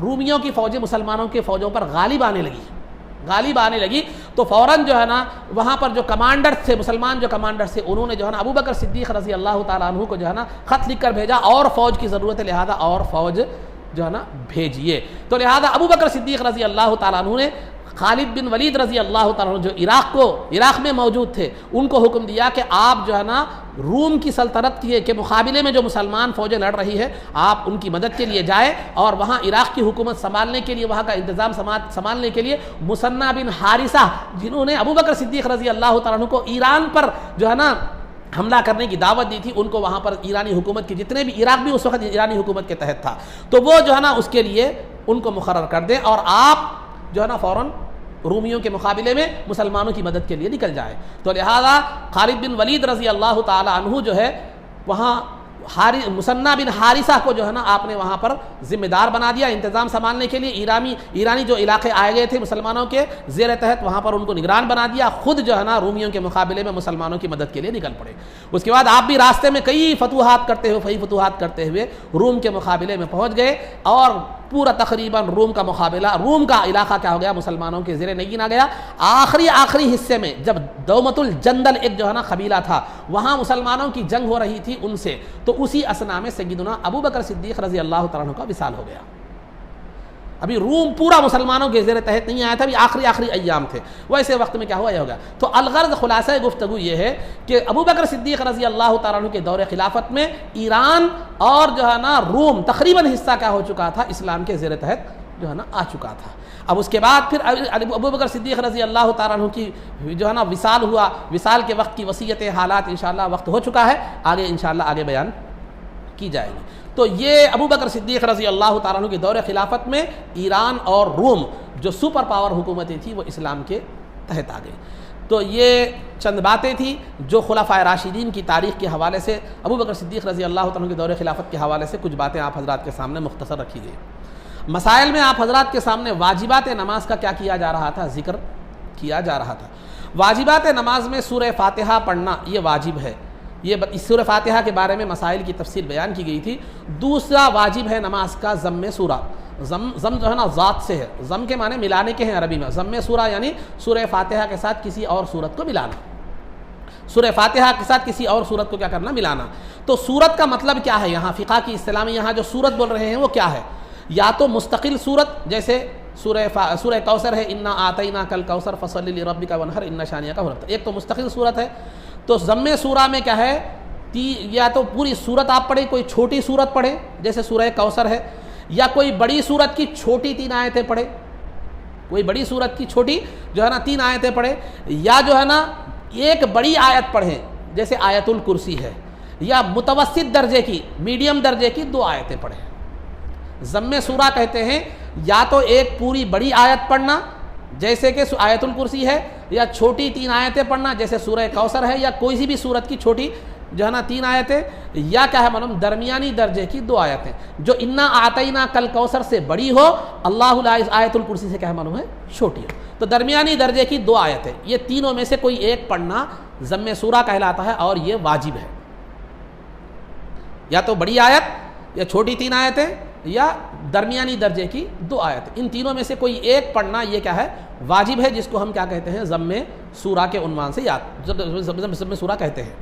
رومیوں کی فوجیں مسلمانوں کی فوجوں پر غالب آنے لگی، تو فوراً جو ہے نا وہاں پر جو کمانڈر تھے، مسلمان جو کمانڈر تھے، انہوں نے جو ہے نا ابوبکر صدیق رضی اللہ تعالیٰ عنہ کو جو ہے نا خط لکھ کر بھیجا، اور فوج کی ضرورت ہے، لہذا اور فوج جو ہے نا بھیجیے۔ تو لہذا ابوبکر صدیق رضی اللہ تعالیٰ عنہ نے خالد بن ولید رضی اللہ تعالیٰ عنہ جو عراق میں موجود تھے، ان کو حکم دیا کہ آپ جو ہے نا روم کی سلطنت کے مقابلے میں جو مسلمان فوجیں لڑ رہی ہے، آپ ان کی مدد کے لیے جائیں، اور وہاں عراق کی حکومت سنبھالنے کے لیے، وہاں کا انتظام سنبھالنے کے لیے مثنیٰ بن حارثہ، جنہوں نے ابوبکر صدیق رضی اللہ تعالیٰ عنہ کو ایران پر جو ہے نا حملہ کرنے کی دعوت دی تھی، ان کو وہاں پر ایرانی حکومت کی جتنے بھی عراق بھی اس وقت ایرانی حکومت کے تحت تھا، تو وہ جو ہے نا اس کے لیے ان کو مقرر کر دیں، اور آپ جو ہے نا فوراً رومیوں کے مقابلے میں مسلمانوں کی مدد کے لیے نکل جائے۔ تو لہذا خالد بن ولید رضی اللہ تعالی عنہ جو ہے وہاں مثنیٰ بن حارثہ کو جو ہے نا آپ نے وہاں پر ذمہ دار بنا دیا انتظام سنبھالنے کے لیے، ایرانی جو علاقے آئے گئے تھے مسلمانوں کے زیر تحت، وہاں پر ان کو نگران بنا دیا، خود جو ہے نا رومیوں کے مقابلے میں مسلمانوں کی مدد کے لیے نکل پڑے۔ اس کے بعد آپ بھی راستے میں کئی فتوحات کرتے ہوئے روم کے مقابلے میں پہنچ گئے، اور پورا تقریباً روم کا علاقہ کیا ہو گیا، مسلمانوں کے زیر نگین آ گیا۔ آخری حصے میں جب دومت الجندل ایک جو ہے نا قبیلہ تھا، وہاں مسلمانوں کی جنگ ہو رہی تھی ان سے، تو اسی اسنا میں سیدنا ابوبکر صدیق رضی اللہ تعالیٰ عنہ کا وصال ہو گیا۔ ابھی روم پورا مسلمانوں کے زیر تحت نہیں آیا تھا، ابھی آخری ایام تھے، ویسے وقت میں کیا ہوا، یہ ہوگا۔ تو الغرض خلاصہ گفتگو یہ ہے کہ ابو بکر صدیق رضی اللہ تعالیٰ عنہ کے دور خلافت میں ایران اور جو ہے نا روم تقریباً حصہ کیا ہو چکا تھا، اسلام کے زیر تحت جو ہے نا آ چکا تھا۔ اب اس کے بعد پھر ابو بکر صدیق رضی اللہ تعالیٰ عنہ کی جو ہے نا وصال ہوا، وصال کے وقت کی وصیت حالات انشاءاللہ وقت ہو چکا ہے، آگے انشاءاللہ آگے بیان کی جائے گی۔ تو یہ ابو بکر صدیق رضی اللہ تعالیٰ عنہ کے دور خلافت میں ایران اور روم جو سپر پاور حکومتیں تھیں وہ اسلام کے تحت آ گئی۔ تو یہ چند باتیں تھیں جو خلفائے راشدین کی تاریخ کے حوالے سے، ابو بکر صدیق رضی اللہ تعالیٰ عنہ کے دور خلافت کے حوالے سے کچھ باتیں آپ حضرات کے سامنے مختصر رکھی گئی۔ مسائل میں آپ حضرات کے سامنے واجبات نماز کا کیا کیا جا رہا تھا، ذکر کیا جا رہا تھا۔ واجبات نماز میں سورہ فاتحہ پڑھنا یہ واجب ہے، یہ اس سورہ فاتحہ کے بارے میں مسائل کی تفصیل بیان کی گئی تھی۔ دوسرا واجب ہے نماز کا ضم سورہ، ضم جو ہے نا ذات سے ہے، ضم کے معنی ملانے کے ہیں عربی میں، ضم سورہ یعنی سورہ فاتحہ کے ساتھ کسی اور سورت کو ملانا، سورہ فاتحہ کے ساتھ کسی اور سورت کو کیا کرنا، ملانا۔ تو سورت کا مطلب کیا ہے، یہاں فقہ کی اصطلاح میں یہاں جو سورت بول رہے ہیں وہ کیا ہے، یا تو مستقل سورت جیسے سورہ کوثر ہے، انا اعطیناک الکوثر فصلی لربک وانحر ان شانئک هو الابتر، ایک تو مستقل سورت ہے۔ تو ضم سورہ میں کیا ہے، یا تو پوری سورت آپ پڑھیں، کوئی چھوٹی سورت پڑھیں جیسے سورہ کوثر ہے، یا کوئی بڑی سورت کی چھوٹی 3 آیتیں پڑھیں، کوئی بڑی سورت کی چھوٹی جو ہے نا 3 آیتیں پڑھیں، یا جو ہے نا ایک بڑی آیت پڑھیں جیسے آیت الکرسی ہے، یا متوسط درجے کی، میڈیم درجے کی 2 آیتیں پڑھیں۔ ضم سورہ کہتے ہیں یا تو ایک پوری بڑی آیت پڑھنا جیسے کہ آیت الکرسی ہے، یا چھوٹی 3 آیتیں پڑھنا جیسے سورہ کوثر ہے، یا کوئی سی بھی سورت کی چھوٹی جو ہے نا 3 آیتیں، یا کیا ہے معلوم درمیانی درجے کی 2 آیتیں جو انا اعطیناک الکوثر سے بڑی ہو، اللہ لا آیت الکرسی سے کیا ہے معلوم ہے چھوٹی ہو، تو درمیانی درجے کی 2 آیتیں، یہ تینوں میں سے کوئی ایک پڑھنا ضم سورہ کہلاتا ہے اور یہ واجب ہے، یا تو بڑی آیت یا چھوٹی 3 آیتیں یا درمیانی درجے کی 2 آیتیں، ان تینوں میں سے کوئی ایک پڑھنا یہ کیا ہے واجب ہے، جس کو ہم کیا کہتے ہیں ضم سورہ کے عنوان سے ضم سورہ کہتے ہیں۔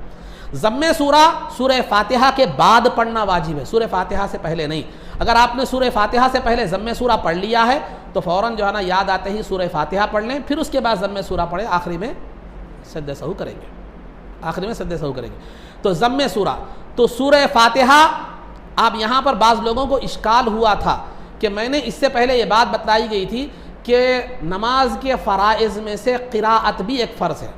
ضم سورہ سورہ فاتحہ کے بعد پڑھنا واجب ہے، سورہ فاتحہ سے پہلے نہیں۔ اگر آپ نے سورہ فاتحہ سے پہلے ضم سورہ پڑھ لیا ہے تو فوراً جو ہے نا یاد آتے ہی سورہ فاتحہ پڑھ لیں، پھر اس کے بعد ضم سورہ پڑھیں، آخری میں سجدہ سہو کریں گے، آخری میں سجدہ سہو کریں گے۔ تو ضم سورہ، تو سورہ فاتحہ، آپ یہاں پر بعض لوگوں کو اشکال ہوا تھا کہ میں نے اس سے پہلے یہ بات بتائی گئی تھی کہ نماز کے فرائض میں سے قراءت بھی ایک فرض ہے،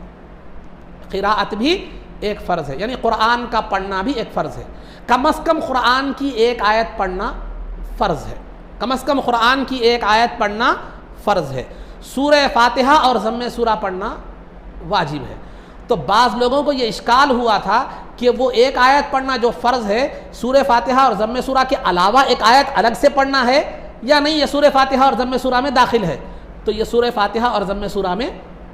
قراءت بھی ایک فرض ہے، یعنی قرآن کا پڑھنا بھی ایک فرض ہے، کم از کم قرآن کی ایک آیت پڑھنا فرض ہے، کم از کم قرآن کی ایک آیت پڑھنا فرض ہے۔ سورہ فاتحہ اور ضم سورہ پڑھنا واجب ہے۔ تو بعض لوگوں کو یہ اشکال ہوا تھا کہ وہ ایک آیت پڑھنا جو فرض ہے سورہ فاتحہ اور ضم سورہ کے علاوہ ایک آیت الگ سے پڑھنا ہے یا نہیں، یہ سورہ فاتحہ اور ضم سورہ میں داخل ہے، تو یہ سورہ فاتحہ اور ضم سورہ میں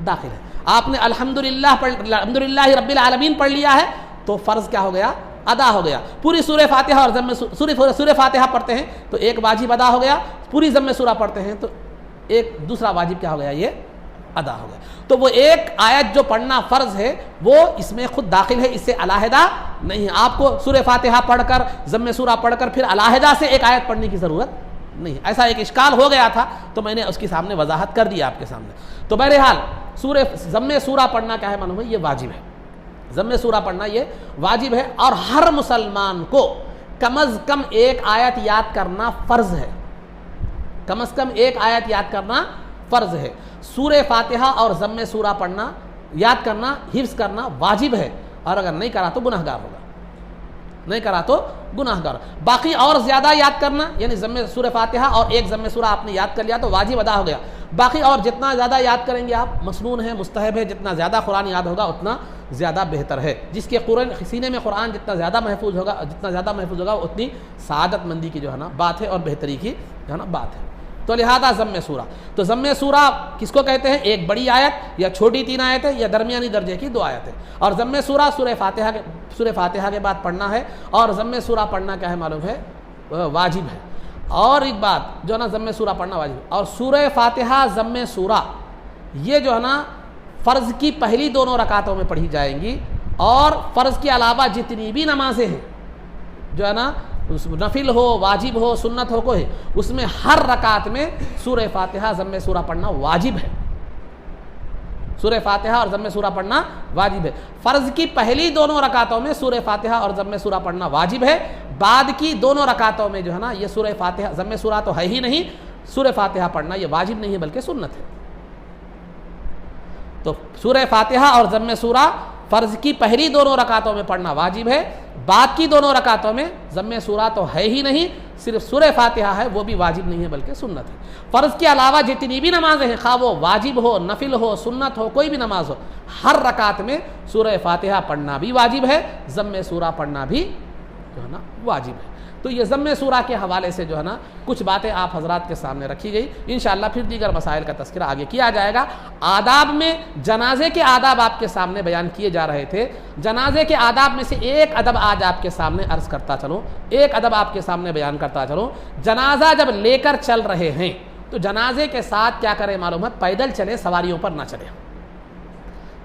داخل ہے۔ آپ نے الحمدللہ رب العالمین پڑھ لیا ہے تو فرض کیا ہو گیا، ادا ہو گیا۔ پوری سورہ فاتحہ اور سورہ فاتحہ پڑھتے ہیں تو ایک واجب ادا ہو گیا، پوری ضم سورہ پڑھتے ہیں تو ایک دوسرا واجب کیا ہو گیا، یہ ادا ہو گیا۔ تو وہ ایک آیت جو پڑھنا فرض ہے وہ اس میں خود داخل ہے، اس سے علیحدہ نہیں۔ آپ کو سورہ فاتحہ پڑھ کر ضم سورہ پڑھ کر پھر علیحدہ سے ایک آیت پڑھنے کی ضرورت نہیں، ایسا ایک اشکال ہو گیا تھا تو میں نے اس کے سامنے وضاحت کر دی آپ کے سامنے۔ تو بہرحال ضم سورہ پڑھنا کیا ہے معلوم ہے، یہ واجب ہے، ضم سورہ پڑھنا یہ واجب ہے، اور ہر مسلمان کو کم از کم ایک آیت یاد کرنا فرض ہے، کم از کم ایک آیت یاد کرنا فرض ہے۔ سورہ فاتحہ اور ضم سورہ پڑھنا، یاد کرنا، حفظ کرنا واجب ہے، اور اگر نہیں کرا تو گناہگار ہوگا، نہیں کرا تو گناہگار۔ باقی اور زیادہ یاد کرنا یعنی سورہ فاتحہ اور ایک ضم سورہ آپ نے یاد کر لیا تو واجب ادا ہو گیا، باقی اور جتنا زیادہ یاد کریں گے آپ مسنون ہے، مستحب ہے، جتنا زیادہ قرآن یاد ہوگا اتنا زیادہ بہتر ہے۔ جس کے سینے میں قرآن جتنا زیادہ محفوظ ہوگا اتنی سعادت مندی کی جو ہے نا بات ہے اور بہتری کی جو ہے نا بات ہے۔ تو لہذا ضم سورہ، تو ضم سورہ کس کو کہتے ہیں، ایک بڑی آیت یا چھوٹی 3 آیتیں یا درمیانی درجے کی 2 آیتیں، اور ضم سورہ سورہ فاتحہ کے بعد پڑھنا ہے، اور ضم سورہ پڑھنا کیا ہے معلوم ہے واجب ہے۔ اور ایک بات جو ہے نا ضم سورہ پڑھنا واجب ہے، اور سورہ فاتحہ ضم سورہ یہ جو ہے نا فرض کی پہلی 2 رکعتوں میں پڑھی جائیں گی، اور فرض کے علاوہ جتنی بھی نمازیں ہیں جو ہے نا نفل ہو، واجب ہو، سنت ہو، کوئی اس میں ہر رکعت میں سورہ فاتحہ ضم سورہ پڑھنا واجب ہے. سورہ فاتحہ اور ضم سورہ پڑھنا واجب ہے. فرض کی پہلی دونوں رکعتوں میں سورہ فاتحہ اور ضم سورہ پڑھنا واجب ہے. بعد کی دونوں رکعتوں میں جو ہے نا یہ سورہ فاتحہ، ضم سورہ تو ہے ہی نہیں، سورہ فاتحہ پڑھنا یہ واجب نہیں ہے بلکہ سنت ہے. تو سورہ فاتحہ اور ضم سورہ فرض کی پہلی دونوں رکعتوں میں پڑھنا واجب ہے. بعد کی دونوں رکعتوں میں ضم سورہ تو ہے ہی نہیں، صرف سورہ فاتحہ ہے، وہ بھی واجب نہیں ہے بلکہ سنت ہے. فرض کے علاوہ جتنی بھی نمازیں ہیں، خواہ وہ واجب ہو، نفل ہو، سنت ہو، کوئی بھی نماز ہو، ہر رکعت میں سورہ فاتحہ پڑھنا بھی واجب ہے، ضم سورہ پڑھنا بھی جو ہے نا واجب ہے. تو یہ ضم سورہ کے حوالے سے جو ہے نا کچھ باتیں آپ حضرات کے سامنے رکھی گئی. انشاءاللہ پھر دیگر مسائل کا تذکرہ آگے کیا جائے گا. آداب میں جنازے کے آداب آپ کے سامنے بیان کیے جا رہے تھے. جنازے کے آداب میں سے ایک ادب آج آپ کے سامنے عرض کرتا چلوں، ایک ادب آپ کے سامنے بیان کرتا چلوں. جنازہ جب لے کر چل رہے ہیں تو جنازے کے ساتھ کیا کرے معلوم ہے؟ پیدل چلے، سواریوں پر نہ چلے.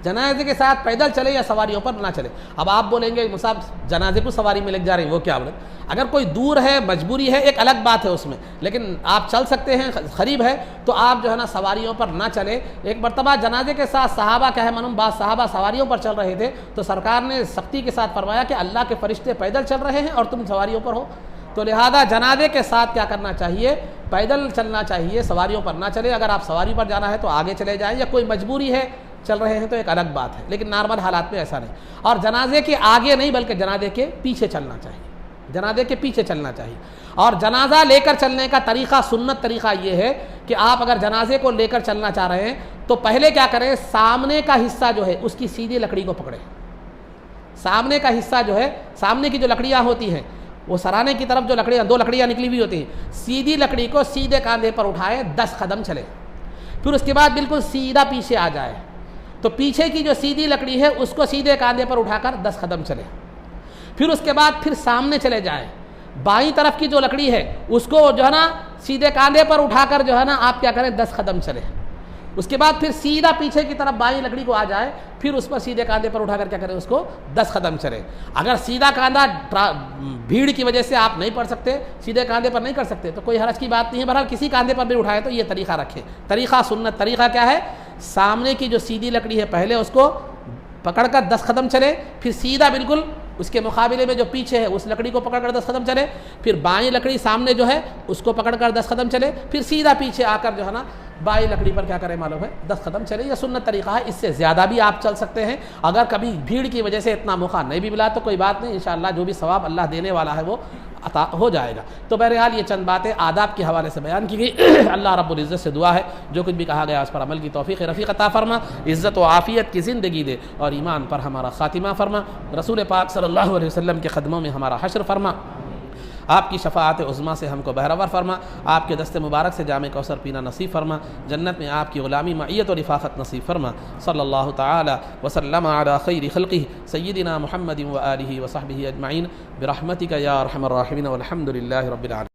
جنازے کے ساتھ پیدل چلے یا سواریوں پر نہ چلے. اب آپ بولیں گے صاحب جنازے کو سواری میں لگ جا رہے ہیں، وہ کیا بولے؟ اگر کوئی دور ہے، مجبوری ہے، ایک الگ بات ہے اس میں، لیکن آپ چل سکتے ہیں، قریب ہے تو آپ جو ہے نا سواریوں پر نہ چلے. ایک مرتبہ جنازے کے ساتھ صحابہ کیا ہے معلوم، بعض صحابہ سواریوں پر چل رہے تھے تو سرکار نے سختی کے ساتھ فرمایا کہ اللہ کے فرشتے پیدل چل رہے ہیں اور تم سواریوں پر ہو. تو لہذا جنازے کے ساتھ کیا کرنا چاہیے؟ پیدل چلنا چاہیے، سواریوں پر نہ چلے. اگر آپ سواری پر جانا ہے تو آگے چلے جائیں، یا کوئی مجبوری ہے چل رہے ہیں تو ایک الگ بات ہے، لیکن نارمل حالات میں ایسا نہیں. اور جنازے کے آگے نہیں بلکہ جنازے کے پیچھے چلنا چاہیے، جنازے کے پیچھے چلنا چاہیے. اور جنازہ لے کر چلنے کا طریقہ، سنت طریقہ یہ ہے کہ آپ اگر جنازے کو لے کر چلنا چاہ رہے ہیں تو پہلے کیا کریں؟ سامنے کا حصہ جو ہے اس کی سیدھی لکڑی کو پکڑیں. سامنے کا حصہ جو ہے، سامنے کی جو لکڑیاں ہوتی ہیں، وہ سرانے کی طرف جو لکڑیاں، دو لکڑیاں نکلی ہوئی ہوتی ہیں، سیدھی لکڑی کو سیدھے کاندھے پر اٹھائے، 10 قدم چلے. پھر اس کے بعد بالکل سیدھا پیچھے آ جائے تو پیچھے کی جو سیدھی لکڑی ہے اس کو سیدھے کاندھے پر اٹھا کر 10 قدم چلے. پھر اس کے بعد پھر سامنے چلے جائیں، بائیں طرف کی جو لکڑی ہے اس کو جو ہے نا سیدھے کاندھے پر اٹھا کر جو ہے نا آپ کیا کریں؟ 10 قدم چلے. اس کے بعد پھر سیدھا پیچھے کی طرف بائیں لکڑی کو آ جائے، پھر اس پر سیدھے کاندھے پر اٹھا کر کیا کریں؟ اس کو 10 قدم چلے. اگر سیدھا کاندھا بھیڑ کی وجہ سے آپ نہیں پڑھ سکتے، سیدھے کاندھے پر نہیں کر سکتے تو کوئی حرج کی بات نہیں ہے، بہرحال کسی کاندھے پر بھی اٹھائے تو یہ طریقہ رکھے. طریقہ سنت طریقہ کیا ہے؟ سامنے کی جو سیدھی لکڑی ہے پہلے اس کو پکڑ کر 10 قدم چلے، پھر سیدھا بالکل اس کے مقابلے میں جو پیچھے ہے اس لکڑی کو پکڑ کر 10 قدم چلے، پھر بائیں لکڑی سامنے جو ہے اس کو پکڑ کر 10 قدم چلے، پھر سیدھا پیچھے آ کر جو ہے نا بائیں لکڑی پر کیا کرے معلوم ہے؟ 10 قدم چلے. یہ سنت طریقہ ہے، اس سے زیادہ بھی آپ چل سکتے ہیں. اگر کبھی بھیڑ کی وجہ سے اتنا موقع نہیں بھی ملا تو کوئی بات نہیں، انشاءاللہ جو بھی ثواب اللہ دینے والا ہے وہ عطا ہو جائے گا. تو بہرحال یہ چند باتیں آداب کے حوالے سے بیان کی گئی. اللہ رب العزت سے دعا ہے جو کچھ بھی کہا گیا اس پر عمل کی توفیق رفیق عطا فرما، عزت و عافیت کی زندگی دے اور ایمان پر ہمارا خاتمہ فرما. رسول پاک صلی اللہ علیہ وسلم کے قدموں میں ہمارا حشر فرما. آپ کی شفاعت عظمیٰ سے ہم کو بہرور فرما. آپ کے دست مبارک سے جام کوثر پینا نصیب فرما. جنت میں آپ کی غلامی، معیت و رفاقت نصیب فرما. صلی اللہ تعالی وسلم علی خیر خلقہ سیدنا محمد و آلہ و صحبہ اجمعین برحمتک یا ارحم الراحمین والحمد للہ رب العالمین.